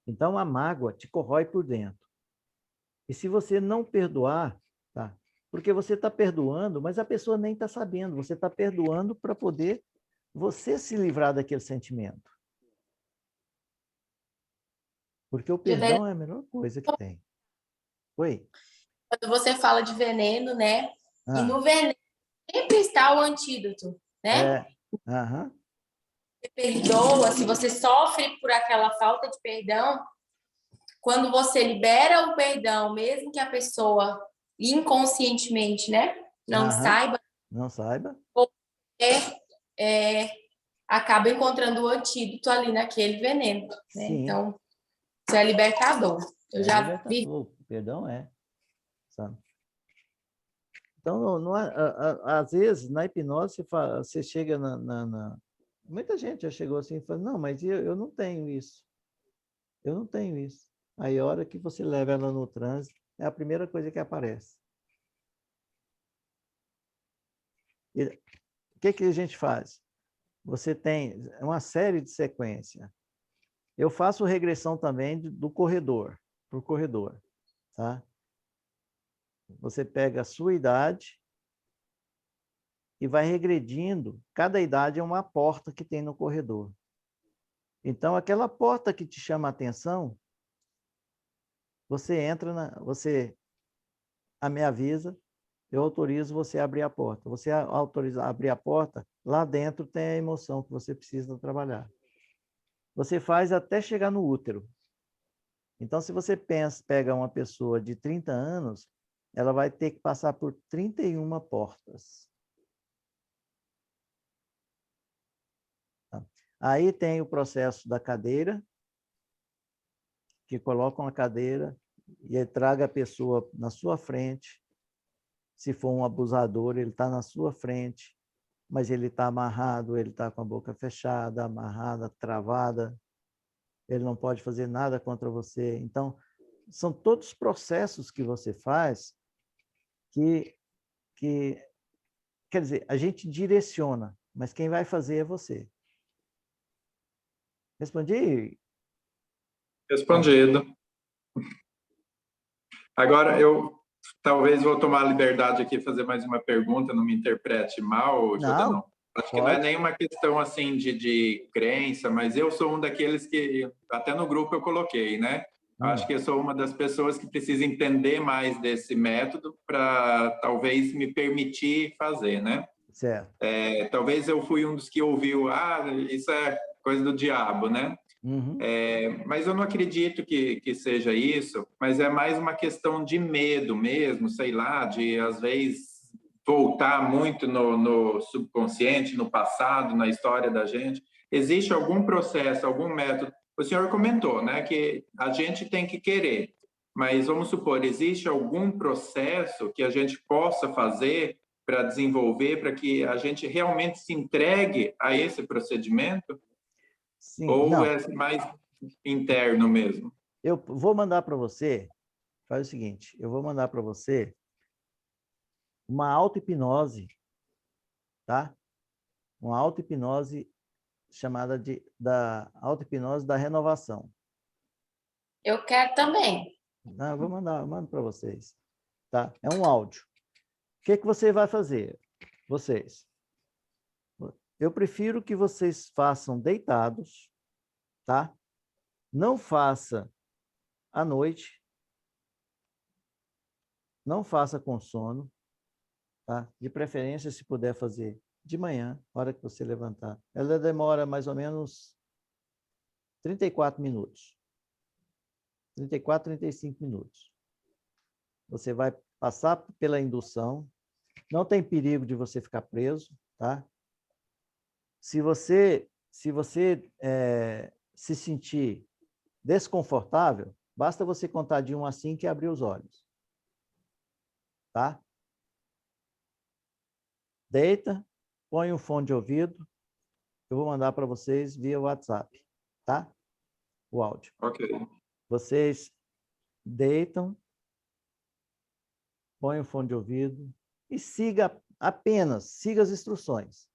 Então, a mágoa te corrói por dentro. E se você não perdoar, tá? Porque você está perdoando, mas a pessoa nem está sabendo. Você está perdoando para poder você se livrar daquele sentimento. Porque o perdão é a melhor coisa que tem. Oi? Quando você fala de veneno, né? E no veneno sempre está o antídoto, né? Você perdoa, se você sofre por aquela falta de perdão, quando você libera o perdão, mesmo que a pessoa inconscientemente, né, não saiba, você acaba encontrando o antídoto ali naquele veneno, né? Então, isso é libertador. Eu já vi. O perdão sabe? Então, às vezes, na hipnose, você chega Muita gente já chegou assim e fala, não, mas eu não tenho isso. Eu não tenho isso. Aí, a hora que você leva ela no trânsito, é a primeira coisa que aparece. E o que a gente faz? Você tem uma série de sequência. Eu faço regressão também do corredor, para o corredor. Tá? Você pega a sua idade e vai regredindo. Cada idade é uma porta que tem no corredor. Então, aquela porta que te chama a atenção, você entra, você me avisa, eu autorizo você a abrir a porta. Você autoriza a abrir a porta, lá dentro tem a emoção que você precisa trabalhar. Você faz até chegar no útero. Então, se você pega uma pessoa de 30 anos, ela vai ter que passar por 31 portas. Aí tem o processo da cadeira, que colocam a cadeira e traga a pessoa na sua frente. Se for um abusador, ele está na sua frente, mas ele está amarrado, ele está com a boca fechada, amarrada, travada. Ele não pode fazer nada contra você. Então, são todos processos que você faz que quer dizer, a gente direciona, mas quem vai fazer é você. Respondi? Respondido. Agora, eu talvez vou tomar a liberdade aqui de fazer mais uma pergunta, não me interprete mal, Jodenão. Acho que não é nenhuma questão assim de crença, mas eu sou um daqueles que, até no grupo eu coloquei, né? Acho que eu sou uma das pessoas que precisa entender mais desse método para talvez me permitir fazer, né? Certo. Talvez eu fui um dos que ouviu, isso é coisa do diabo, né? Mas eu não acredito que seja isso, mas é mais uma questão de medo mesmo, sei lá, de às vezes voltar muito no subconsciente, no passado, na história da gente. Existe algum processo, algum método? O senhor comentou, né, que a gente tem que querer, mas vamos supor, existe algum processo que a gente possa fazer para desenvolver, para que a gente realmente se entregue a esse procedimento? Sim, ou não. é mais interno mesmo? Eu vou mandar para você, faz o seguinte, eu vou mandar para você uma auto-hipnose, tá? Uma auto-hipnose chamada da auto-hipnose da renovação. Eu quero também. Não, eu vou mandar, eu mando para vocês, tá? É um áudio. O que você vai fazer? Vocês. Eu prefiro que vocês façam deitados, tá? Não faça à noite. Não faça com sono, tá? De preferência, se puder fazer de manhã, hora que você levantar. Ela demora mais ou menos 34 minutos. 34, 35 minutos. Você vai passar pela indução. Não tem perigo de você ficar preso, tá? Se você se sentir desconfortável, basta você contar de 1 a 5 e abrir os olhos. Tá? Deita, põe um fone de ouvido. Eu vou mandar para vocês via WhatsApp, tá? O áudio. Ok. Vocês deitam, põe o fone de ouvido e apenas siga as instruções.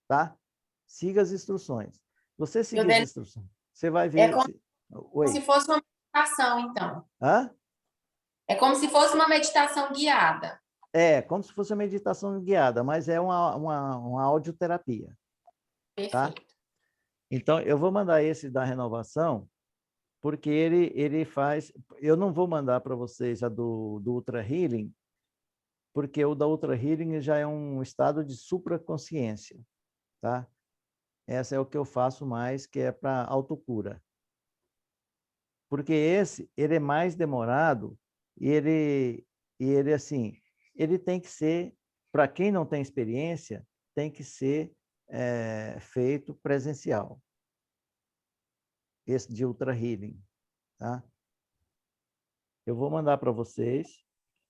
Tá? Siga as instruções. Você seguir as instruções, você vai ver... Como se fosse uma meditação, então. Hã? É como se fosse uma meditação guiada. É, como se fosse uma meditação guiada, mas é uma audioterapia. Tá? Perfeito. Então, eu vou mandar esse da renovação, porque ele faz... Eu não vou mandar para vocês a do Ultra Healing, porque o da Ultra Healing já é um estado de supraconsciência. Tá? Essa é o que eu faço mais, que é para autocura. Porque ele é mais demorado e ele assim, ele tem que ser, para quem não tem experiência, tem que ser feito presencial. Esse de Ultra Healing, tá? Eu vou mandar para vocês.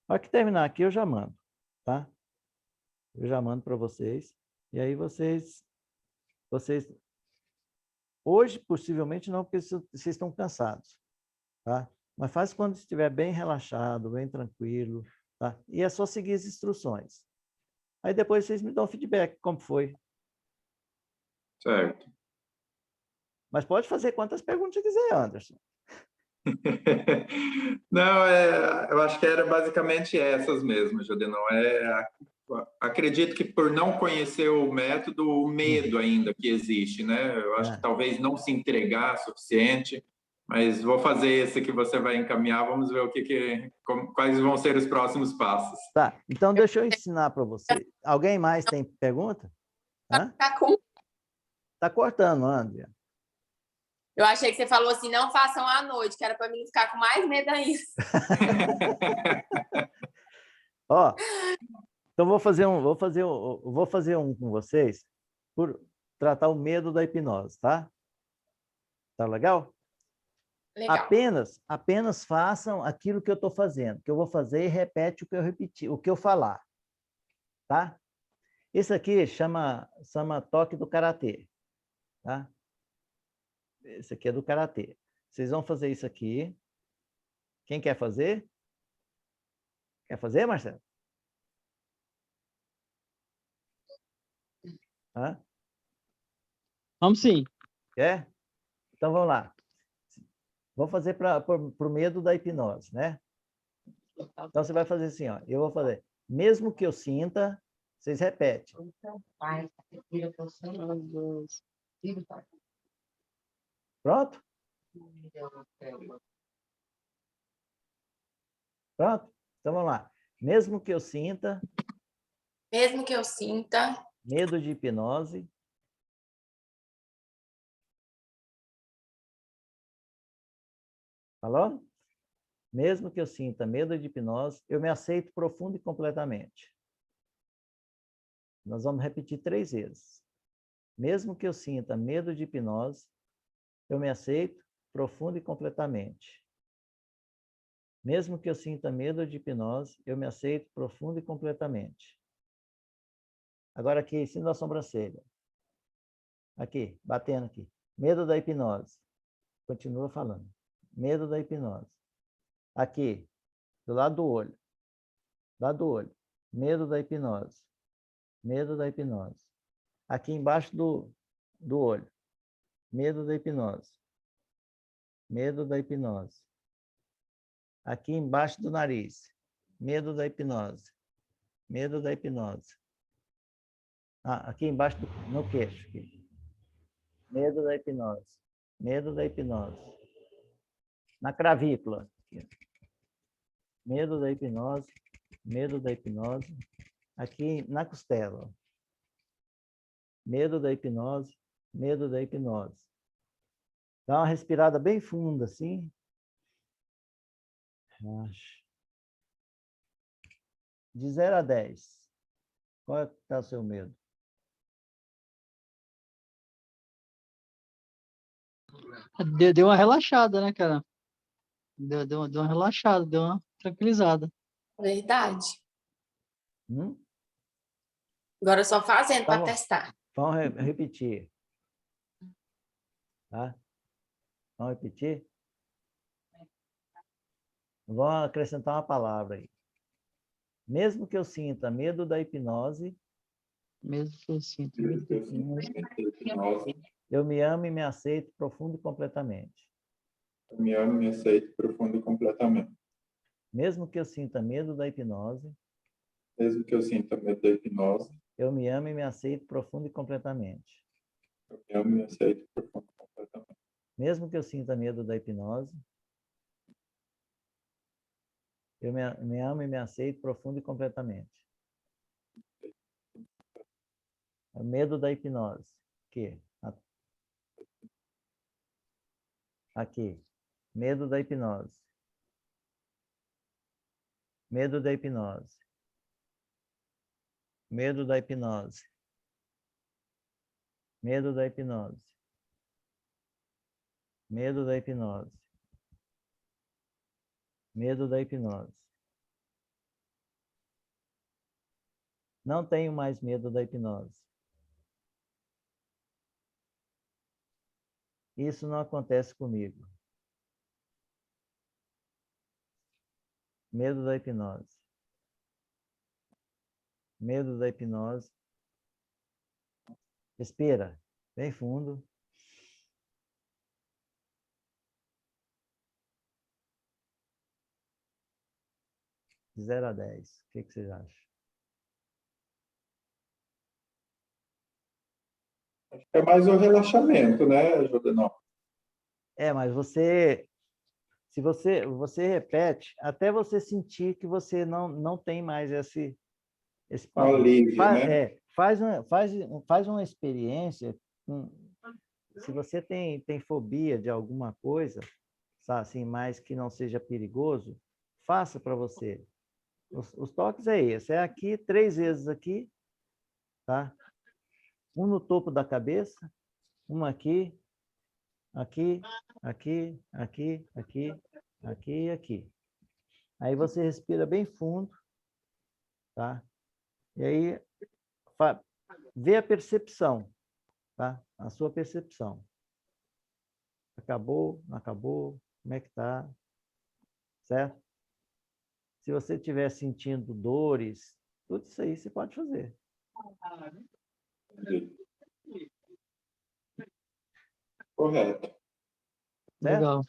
Na hora que terminar aqui, eu já mando, tá? Eu já mando para vocês. E aí vocês... Hoje, possivelmente, não, porque vocês estão cansados, tá? Mas faz quando estiver bem relaxado, bem tranquilo, tá? E é só seguir as instruções. Aí depois vocês me dão feedback, como foi. Certo. Mas pode fazer quantas perguntas quiser, Anderson. Não, eu acho que era basicamente essas mesmo, Jodenão. Acredito que por não conhecer o método, o medo ainda que existe, né? Eu acho que talvez não se entregar suficiente, mas vou fazer esse que você vai encaminhar, vamos ver quais vão ser os próximos passos. Tá, então deixa eu ensinar para você. Alguém mais tem pergunta? Tá cortando, André. Eu achei que você falou assim, não façam à noite, que era para mim ficar com mais medo ainda. Ó, então vou fazer um com vocês por tratar o medo da hipnose, tá? Tá legal? Legal. Apenas façam aquilo que eu estou fazendo, que eu vou fazer e repete o que eu repetir, o que eu falar, tá? Isso aqui chama toque do karatê, tá? Esse aqui é do karatê. Vocês vão fazer isso aqui. Quem quer fazer? Quer fazer, Marcelo? Vamos sim. Quer? Então vamos lá. Vou fazer por medo da hipnose, né? Então, você vai fazer assim, ó. Eu vou fazer. Mesmo que eu sinta, vocês repetem. Pronto? Pronto? Então, vamos lá. Mesmo que eu sinta... Mesmo que eu sinta... Medo de hipnose... Falou? Mesmo que eu sinta medo de hipnose, eu me aceito profundo e completamente. Nós vamos repetir 3 vezes. Mesmo que eu sinta medo de hipnose, eu me aceito profundo e completamente. Mesmo que eu sinta medo de hipnose, eu me aceito profundo e completamente. Agora aqui, em cima da sobrancelha. Aqui, batendo aqui. Medo da hipnose. Continua falando. Medo da hipnose. Aqui, do lado do olho. Lado do olho. Medo da hipnose. Medo da hipnose. Aqui embaixo do olho. Medo da hipnose. Medo da hipnose. Aqui embaixo do nariz. Medo da hipnose. Medo da hipnose. Aqui embaixo no queixo. Aqui. Medo da hipnose. Medo da hipnose. Na cravícula. Aqui. Medo da hipnose. Medo da hipnose. Aqui na costela. Medo da hipnose. Medo da hipnose. Dá uma respirada bem funda, assim. Relaxa. De 0 a 10. Qual é que está o seu medo? Deu uma relaxada, né, cara? Deu uma relaxada, deu uma tranquilizada. Verdade. Hum? Agora só fazendo para testar. Vamos repetir. Tá? Vamos repetir? Vamos acrescentar uma palavra aí. Mesmo que eu sinta medo da hipnose, Mesmo que eu sinta medo da hipnose, eu me amo e me aceito profundo e completamente. Eu me amo e me aceito profundo e completamente. Mesmo que eu sinta medo da hipnose, mesmo que eu sinta medo da hipnose, eu me amo e me aceito profundo e completamente. eu me amo e me aceito profundo e completamente. Mesmo que eu sinta medo da hipnose, eu me amo e me aceito profundo e completamente. O medo da hipnose. Aqui. Aqui. Medo da hipnose. Medo da hipnose. Medo da hipnose. Medo da hipnose. Medo da hipnose. Medo da hipnose. Não tenho mais medo da hipnose. Isso não acontece comigo. Medo da hipnose. Medo da hipnose. Respira bem fundo. De 0 a 10. O que vocês acham? Acho que é mais o relaxamento, né, Judenal? Mas se você repete, até você sentir que você não tem mais esse pavor. Alívio, né? Faz uma experiência. Se você tem fobia de alguma coisa, sabe, assim, mais que não seja perigoso, faça para você. Os toques é esse. É aqui, 3 vezes aqui, tá? Um no topo da cabeça, uma aqui, aqui, aqui, aqui, aqui, aqui e aqui. Aí você respira bem fundo, tá? E aí vê a percepção, tá? A sua percepção. Acabou, não acabou, como é que tá? Certo? Se você estiver sentindo dores, tudo isso aí você pode fazer. Correto. Legal.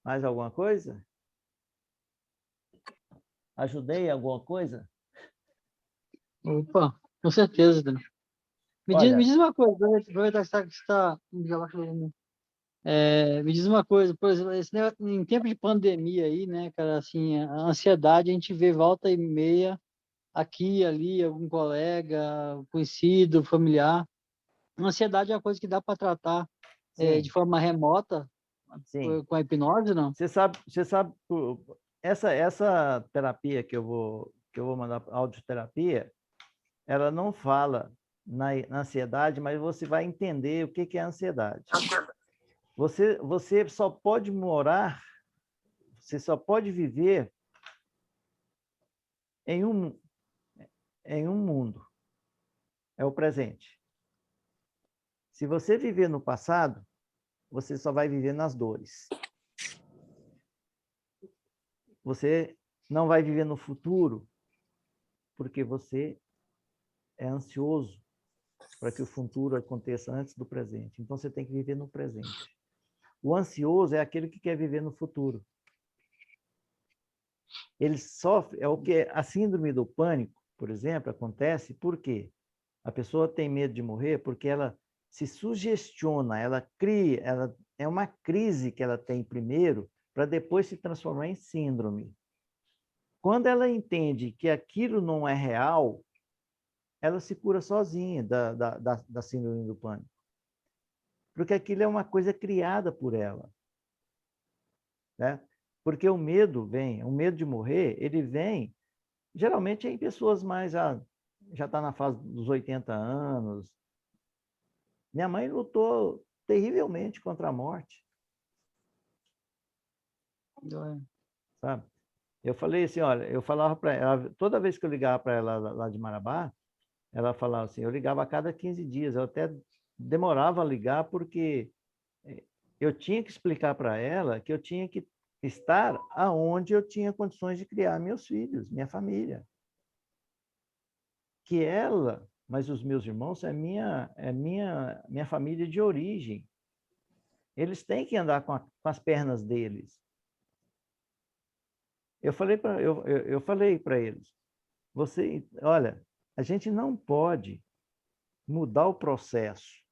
Mais alguma coisa? Ajudei em alguma coisa? Opa, com certeza, Dani. Me Olha, diz uma coisa, aproveitar que você está... me diz uma coisa, por exemplo, em tempo de pandemia aí, né, cara, assim, a ansiedade a gente vê volta e meia, aqui e ali, algum colega, conhecido, familiar. A ansiedade é uma coisa que dá para tratar de forma remota, sim. com a hipnose, não? Você sabe, essa terapia que eu vou mandar, audioterapia, ela não fala na ansiedade, mas você vai entender o que é ansiedade. Você só pode morar, você só pode viver em um mundo. É o presente. Se você viver no passado, você só vai viver nas dores. Você não vai viver no futuro, porque você é ansioso para que o futuro aconteça antes do presente. Então, você tem que viver no presente. O ansioso é aquele que quer viver no futuro. Ele sofre, é o que a síndrome do pânico, por exemplo, acontece porque a pessoa tem medo de morrer porque ela se sugestiona, ela cria, é uma crise que ela tem primeiro para depois se transformar em síndrome. Quando ela entende que aquilo não é real, ela se cura sozinha da síndrome do pânico. Porque aquilo é uma coisa criada por ela. Né? Porque o medo de morrer, ele vem, geralmente em pessoas mais, já está na fase dos 80 anos. Minha mãe lutou terrivelmente contra a morte. Sabe? Eu falei assim, olha, eu falava para ela, toda vez que eu ligava para ela lá de Marabá, ela falava assim, eu ligava a cada 15 dias, eu até demorava a ligar porque eu tinha que explicar para ela que eu tinha que estar aonde eu tinha condições de criar meus filhos, minha família. Que ela, mas os meus irmãos minha família de origem. Eles têm que andar com as pernas deles. Eu falei para eles, olha, a gente não pode mudar o processo.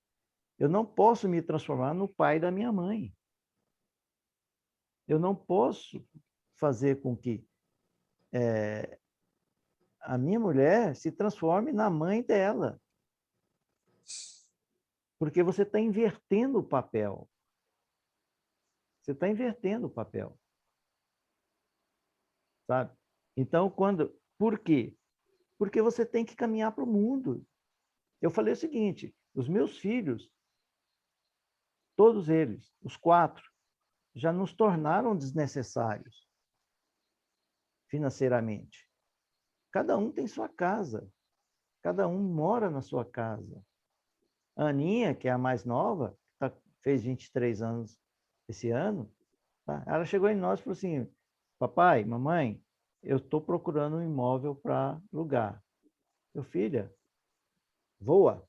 Eu não posso me transformar no pai da minha mãe. Eu não posso fazer com que a minha mulher se transforme na mãe dela. Porque você está invertendo o papel. Você está invertendo o papel. Sabe? Então, por quê? Porque você tem que caminhar para o mundo. Eu falei o seguinte, os meus filhos, todos eles, os 4, já nos tornaram desnecessários financeiramente. Cada um tem sua casa. Cada um mora na sua casa. A Aninha, que é a mais nova, fez 23 anos esse ano, tá? Ela chegou em nós e falou assim, papai, mamãe, eu estou procurando um imóvel para alugar. Meu filha, voa.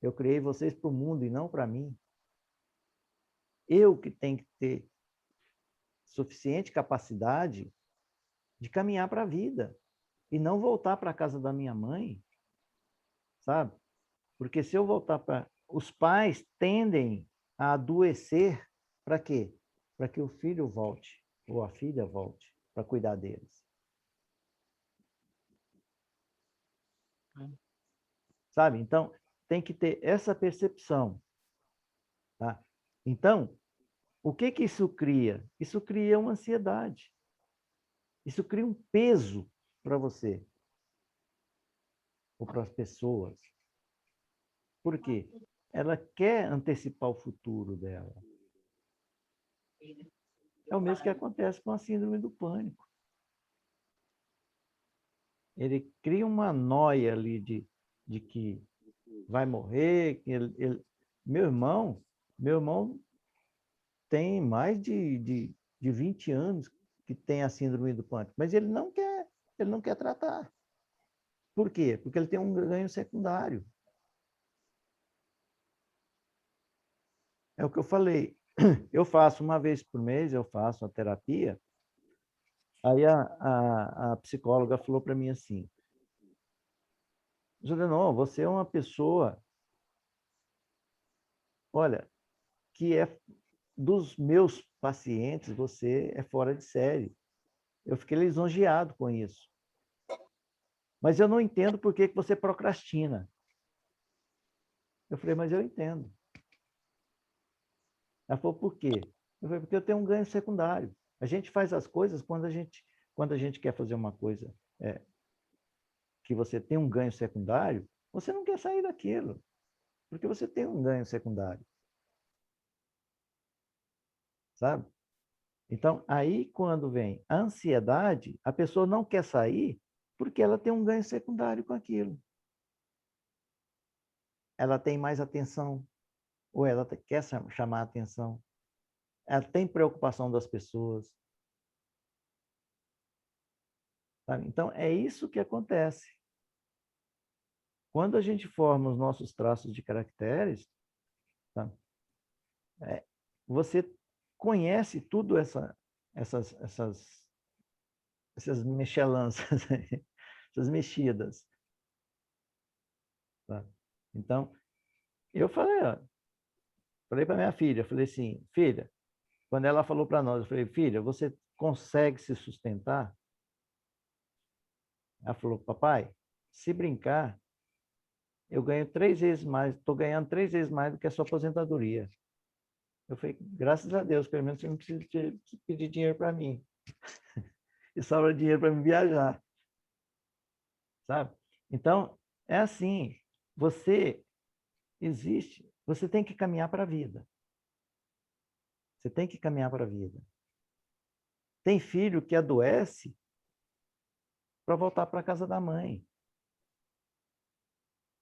Eu criei vocês para o mundo e não para mim. Eu que tenho que ter suficiente capacidade de caminhar para a vida e não voltar para a casa da minha mãe, sabe? Porque se eu voltar para... Os pais tendem a adoecer para quê? Para que o filho volte ou a filha volte para cuidar deles. Sabe? Então, tem que ter essa percepção. Tá? Então, o que isso cria? Isso cria uma ansiedade. Isso cria um peso para você ou para as pessoas. Por quê? Ela quer antecipar o futuro dela. É o mesmo que acontece com a síndrome do pânico. Ele cria uma noia ali de que vai morrer. Meu irmão tem mais de 20 anos que tem a síndrome do pânico, mas ele não quer tratar. Por quê? Porque ele tem um ganho secundário. É o que eu falei. eu faço uma vez por mês, eu faço a terapia. Aí a psicóloga falou para mim assim, Juliano, você é uma pessoa, olha, que é dos meus pacientes, você é fora de série. Eu fiquei lisonjeado com isso. Mas eu não entendo por que você procrastina. Eu falei, mas eu entendo. Ela falou, por quê? Eu falei, porque eu tenho um ganho secundário. A gente faz as coisas quando a gente quer fazer uma coisa que você tem um ganho secundário, você não quer sair daquilo, porque você tem um ganho secundário. Sabe? Então, aí quando vem a ansiedade, a pessoa não quer sair porque ela tem um ganho secundário com aquilo. Ela tem mais atenção, ou ela quer chamar a atenção. Ela tem preocupação das pessoas. Sabe? Então, é isso que acontece. Quando a gente forma os nossos traços de caracteres, tá? Você conhece tudo essas mexelanças, essas mexidas. Tá? Então, eu falei para minha filha, falei assim, filha, quando ela falou para nós, eu falei, filha, você consegue se sustentar? Ela falou, papai, se brincar, eu ganho 3 vezes mais, estou ganhando 3 vezes mais do que a sua aposentadoria. Eu falei, graças a Deus, pelo menos você não precisa pedir dinheiro para mim. E sobra dinheiro para me viajar. Sabe? Então, é assim, você existe, você tem que caminhar para a vida. Você tem que caminhar para a vida. Tem filho que adoece para voltar para a casa da mãe.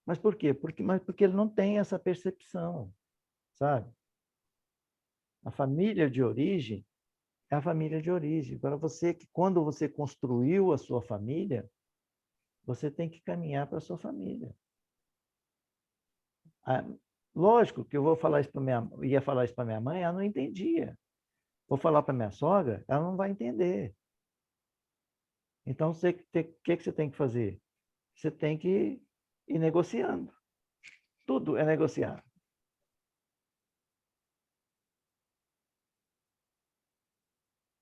Mas por quê? Porque ele não tem essa percepção, sabe? A família de origem é a família de origem. Agora, quando você construiu a sua família, você tem que caminhar para a sua família. Lógico que eu ia falar isso para minha mãe, ela não entendia. Vou falar para minha sogra, ela não vai entender. Então, o que você tem que fazer? Você tem que ir negociando. Tudo é negociar.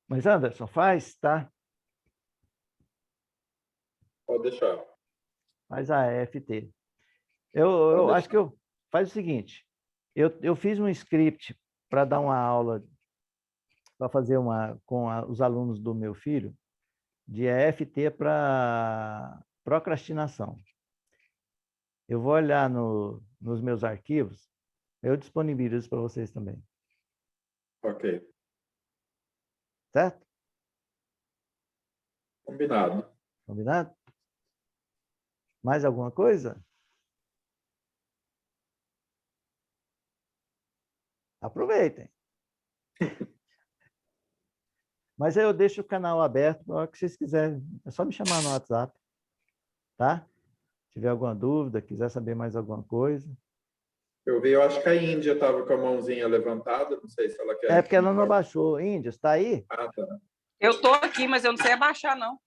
Mas, Anderson, faz, tá? Pode deixar. Faz a EFT. Eu acho que faz o seguinte, eu fiz um script para dar uma aula, para fazer os alunos do meu filho, de EFT para procrastinação. Eu vou olhar nos meus arquivos, eu disponibilizo para vocês também. Ok. Certo? Combinado. Combinado? Mais alguma coisa? Aproveitem. Mas aí eu deixo o canal aberto para o que vocês quiserem. É só me chamar no WhatsApp. Tá? Se tiver alguma dúvida, quiser saber mais alguma coisa. Eu acho que a Índia estava com a mãozinha levantada, não sei se ela quer... É porque ela não abaixou. Índia, está aí? Ah, tá. Eu estou aqui, mas eu não sei abaixar, não.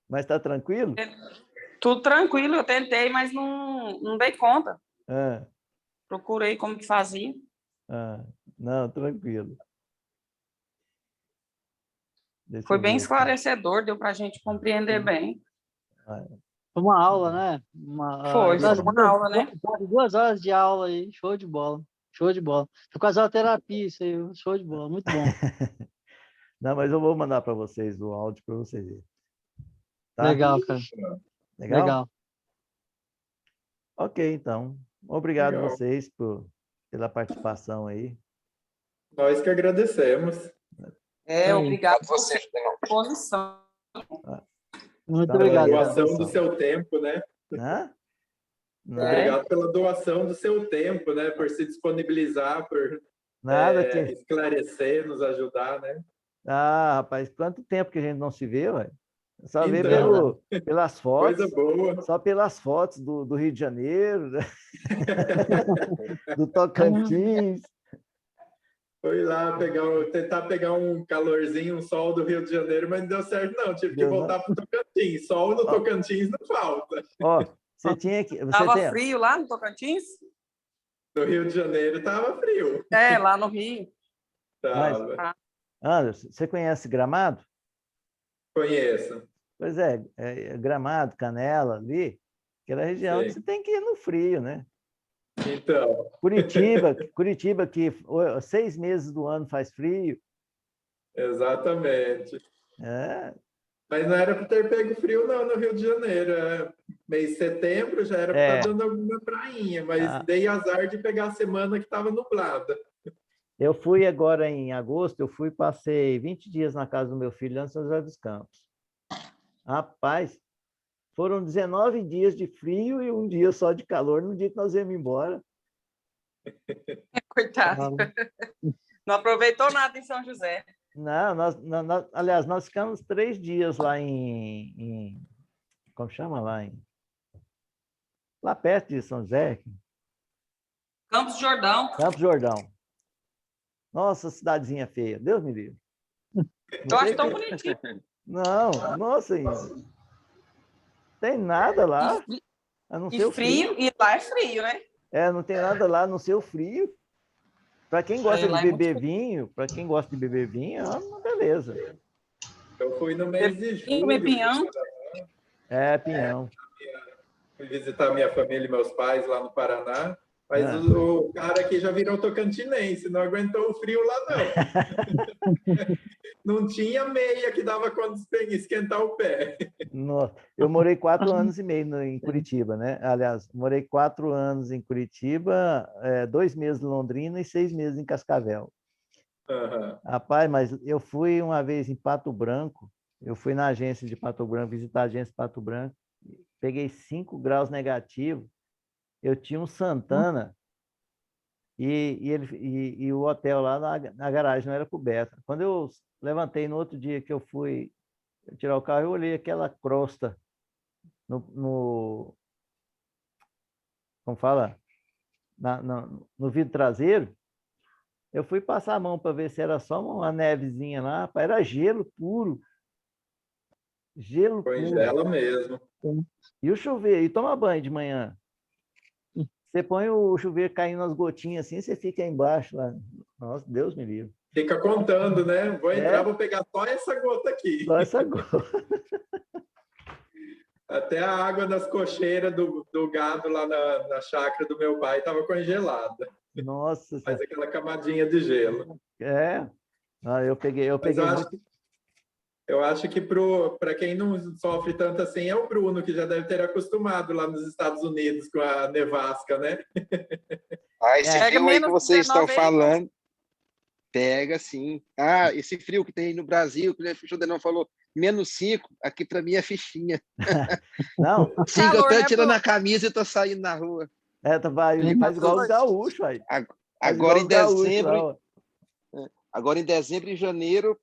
Mas está tranquilo? Tudo tranquilo, eu tentei, mas não dei conta. Procurei como que fazia. Não, tranquilo. Foi bem esclarecedor, deu para a gente compreender bem. Foi uma aula, né? Foi uma aula, né? 2 horas de aula aí, show de bola. Show de bola. Foi quase uma terapia isso aí, show de bola, muito bom. Não, mas eu vou mandar para vocês o áudio para vocês verem. Tá? Legal, cara. Legal? Ok, então. Obrigado a vocês pela participação aí. Nós que agradecemos. Obrigado por você pela exposição. Muito obrigado. Doação do seu tempo, né? Obrigado pela doação do seu tempo, né? Por se disponibilizar, por esclarecer, nos ajudar, né? Rapaz, quanto tempo que a gente não se vê, ué? Só vê pelas fotos. Coisa boa. Só pelas fotos do Rio de Janeiro, né? Do Tocantins. Foi lá tentar pegar um calorzinho, um sol do Rio de Janeiro, mas não deu certo, não. Tive que voltar para o Tocantins. Sol no Tocantins não falta. Ó, você tinha que. Tava frio lá no Tocantins? No Rio de Janeiro tava frio. É, lá no Rio. Tava. Anderson, você conhece Gramado? Conheço. Pois é, Gramado, Canela, ali, aquela região que você tem que ir no frio, né? Então. Curitiba, que 6 meses do ano faz frio. Exatamente. É. Mas não era para ter pego frio, não, no Rio de Janeiro. Mês de setembro já era para estar dando alguma prainha, mas dei azar de pegar a semana que estava nublada. Eu fui agora em agosto, passei 20 dias na casa do meu filho lá em São José dos Campos. Rapaz, foram 19 dias de frio e um dia só de calor no dia que nós íamos embora. Coitado. Não aproveitou nada em São José. Não, aliás, nós ficamos 3 dias lá como chama lá? Lá perto de São José. Campos do Jordão. Campos do Jordão. Nossa, cidadezinha feia. Deus me livre. Eu acho tão bonitinho. Não, nossa, tem nada lá. A não ser o frio. E lá é frio, né? Não tem nada lá a não ser o frio. Para quem gosta de beber vinho, é uma beleza. Eu fui no mês de julho. Pinhão. Pinhão. Fui visitar minha família e meus pais lá no Paraná. Mas o cara aqui já virou tocantinense, não aguentou o frio lá, não. Não tinha meia que dava quando esquentar o pé. Nossa, eu morei 4 anos e meio em Curitiba, né? Aliás, morei 4 anos em Curitiba, 2 meses em Londrina e 6 meses em Cascavel. Rapaz, mas eu fui uma vez em Pato Branco, eu fui na agência de Pato Branco, visitar a agência de Pato Branco, peguei 5 graus negativos. Eu tinha um Santana e o hotel lá na garagem não era coberta. Quando eu levantei no outro dia que eu fui tirar o carro, eu olhei aquela crosta como fala? No vidro traseiro. Eu fui passar a mão para ver se era só uma nevezinha lá. Era gelo puro. Gelo puro. Congela mesmo. E o chuveiro? E toma banho de manhã? Você põe o chuveiro caindo nas gotinhas assim, você fica aí embaixo lá. Nossa, Deus me livre. Fica contando, né? Vou entrar, vou pegar só essa gota aqui. Só essa gota. Até a água das cocheiras do gado lá na chácara do meu pai estava congelada. Nossa. Faz aquela camadinha de gelo. Eu peguei eu acho que para quem não sofre tanto assim é o Bruno, que já deve ter acostumado lá nos Estados Unidos com a nevasca, né? Esse frio aí que vocês estão falando, pega sim. Esse frio que tem aí no Brasil, que o Judenão falou, -5, aqui para mim é fichinha. Não. 5, eu tô tirando a camisa e tô saindo na rua. Faz igual os gaúchos aí. Agora em dezembro e janeiro,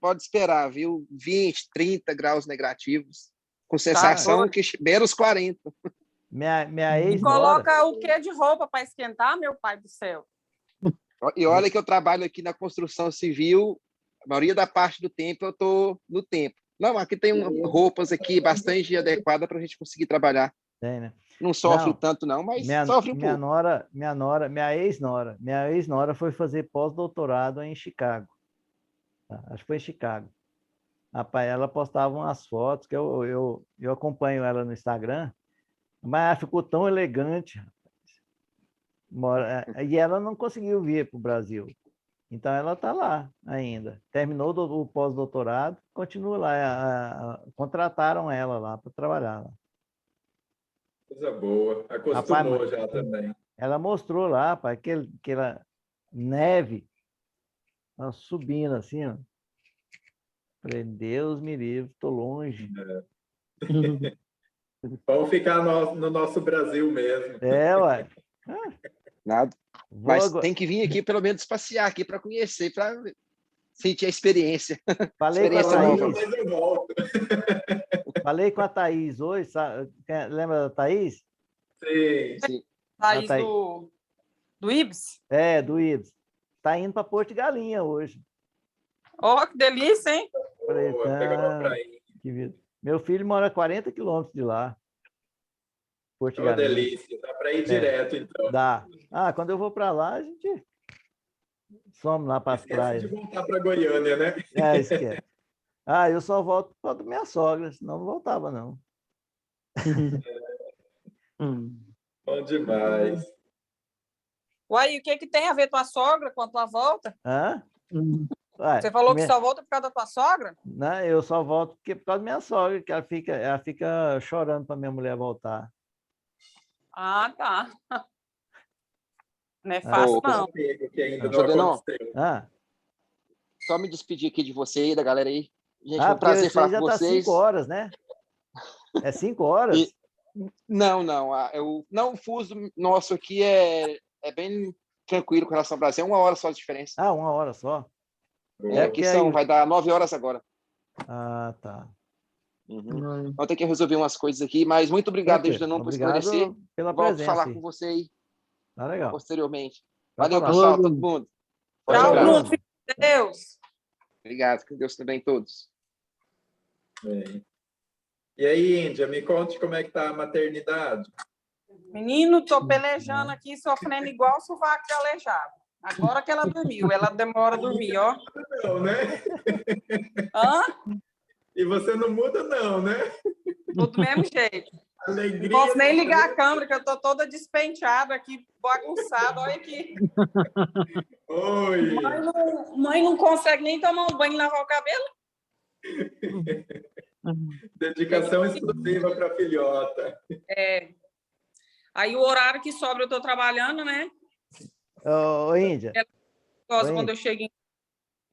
pode esperar, viu? 20, 30 graus negativos, com sensação que beira os 40. Minha ex coloca o que de roupa para esquentar, meu pai do céu? E olha que eu trabalho aqui na construção civil, a maioria da parte do tempo eu tô no tempo. Não, aqui tem roupas aqui bastante adequadas para a gente conseguir trabalhar. Tem, né? Não sofre tanto não, mas sofre um pouco. Minha ex-nora foi fazer pós-doutorado em Chicago. Acho que foi em Chicago. Rapaz, ela postava umas fotos que eu acompanho ela no Instagram, mas ela ficou tão elegante. E ela não conseguiu vir para o Brasil. Então, ela está lá ainda. Terminou o pós-doutorado, continua lá. Contrataram ela lá para trabalhar. Lá. Coisa boa. Acostumou já também. Ela mostrou lá, rapaz, aquela neve subindo assim, ó. Falei, Deus me livre, estou longe. Vamos ficar no nosso Brasil mesmo. Ué. Nada. Mas tem que vir aqui, pelo menos, passear aqui para conhecer, para sentir a experiência. Falei com a Thaís. Falei com a Thaís hoje, sabe? Lembra da Thaís? Sim. Thaís do Ibis? É, do Ibis. Está indo para Porto de Galinha hoje. Ó, que delícia, hein? Falei, Pega uma praia. que vida. Meu filho mora a 40 quilômetros de lá. Porto de Ô, Galinha. delícia. Dá para ir direto, então. Dá. Quando eu vou para lá, a gente some lá para as praias. Esquece de voltar para Goiânia, né? Esquece. Eu só volto para minha sogra, senão não voltava, não. Bom demais. Uai, o que tem a ver tua sogra com a tua volta? Hã? Você falou que só volta por causa da tua sogra? Não, eu só volto por causa da minha sogra, que ela fica chorando para minha mulher voltar. Ah, tá. Não é fácil, não. Que ainda não Jodenão, aconteceu. só me despedir aqui de você e da galera aí. Gente, Ah, foi um prazer falar já com tá vocês. 5 horas, né? É 5 horas? Não. O fuso nosso aqui é bem tranquilo com relação ao Brasil. É 1 hora só de diferença. 1 hora só? Aqui vai dar 9 horas agora. Ah, tá. Vou ter que resolver umas coisas aqui, mas muito obrigado, Jodenão, por esclarecer. Pela Volto presença. falar com você aí Tá legal. posteriormente. Vai Valeu, falar. pessoal, todo mundo. Tchau, Bruno. Filho de Deus. Obrigado, que Deus também todos. Bem. E aí, Índia, me conte como é que tá a maternidade. Menino, tô pelejando aqui, sofrendo igual o sovaco de aleijado. Agora que ela dormiu, ela demora a dormir, ó. Não, né? Hã? E você não muda, não, né? Tô do mesmo jeito. Alegria. Não posso nem ligar a câmera, que eu tô toda despenteada aqui, bagunçada. Olha aqui. Oi. Mãe não consegue nem tomar um banho e lavar o cabelo. Dedicação exclusiva para filhota. Aí o horário que sobra eu tô trabalhando, né? Ô, Índia. Quando eu chego em...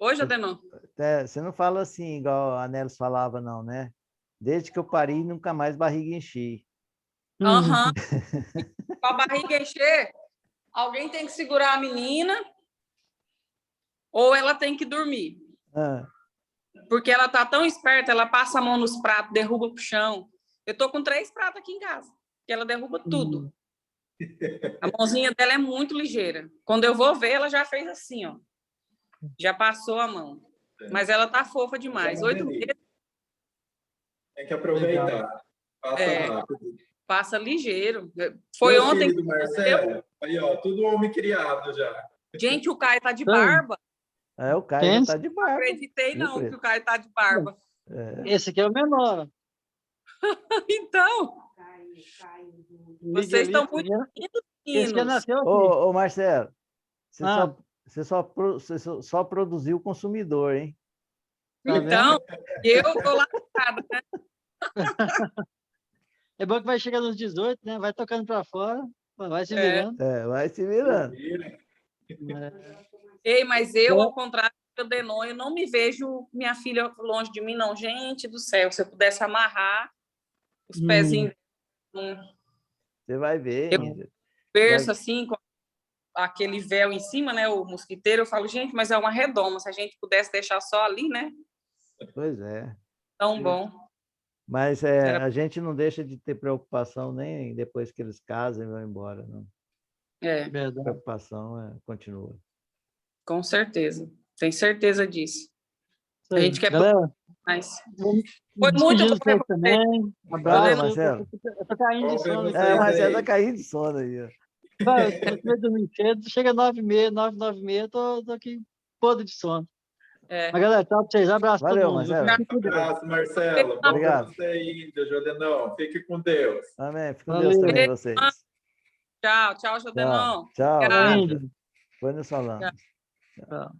Oi, Jodenão. Você não fala assim, igual a Nelis falava, não, né? Desde que eu pari, nunca mais barriga enchi. Aham. Com a barriga encher, alguém tem que segurar a menina ou ela tem que dormir. Porque ela tá tão esperta, ela passa a mão nos pratos, derruba pro chão. Eu tô com 3 pratos aqui em casa, que ela derruba tudo. A mãozinha dela é muito ligeira. Quando eu vou ver, ela já fez assim, ó. Já passou a mão. Mas ela tá fofa demais. 8 meses. Tem que aproveitar. Passa rápido. Passa ligeiro. Foi ontem. Filho do Marcelo? Aí, ó, tudo homem criado já. Gente, o Caio tá de barba. O Caio já tá de barba. Não acreditei, não, que o Caio tá de barba. Esse aqui é o menor. Então. Vocês estão muito lindos. Ô, Marcelo, você só produziu o consumidor, hein? Então, eu tô lascada, né? É bom que vai chegar nos 18, né? Vai tocando para fora, vai se virando. Vai se virando. Ei, mas eu, ao contrário do Denon, eu não me vejo minha filha longe de mim, não. Gente do céu, se eu pudesse amarrar os pezinhos... Você vai ver. Eu berço assim, com aquele véu em cima, né? O mosquiteiro, eu falo, gente, mas é uma redoma. Se a gente pudesse deixar só ali, né? Pois é. Tão bom. Mas a gente não deixa de ter preocupação nem depois que eles casam e vão embora, não. A preocupação continua. Com certeza. Tem certeza disso. A gente quer... Mas... Foi muito bom também. Abraço, Marcelo. Eu tô caindo de sono. O Marcelo tá caindo de sono aí. Eu tô dormindo cedo. Chega 9h30, 9h30, tô aqui podre de sono. Mas, galera, tchau pra vocês. Abraço. Valeu, todo mundo. Marcelo. Abraço, Marcelo. Obrigado. Você ainda, Jodenão. Fique com Deus. Amém. Fique com Deus também, vocês. Tchau, Jodenão. Tchau. Foi nos falando. Tchau.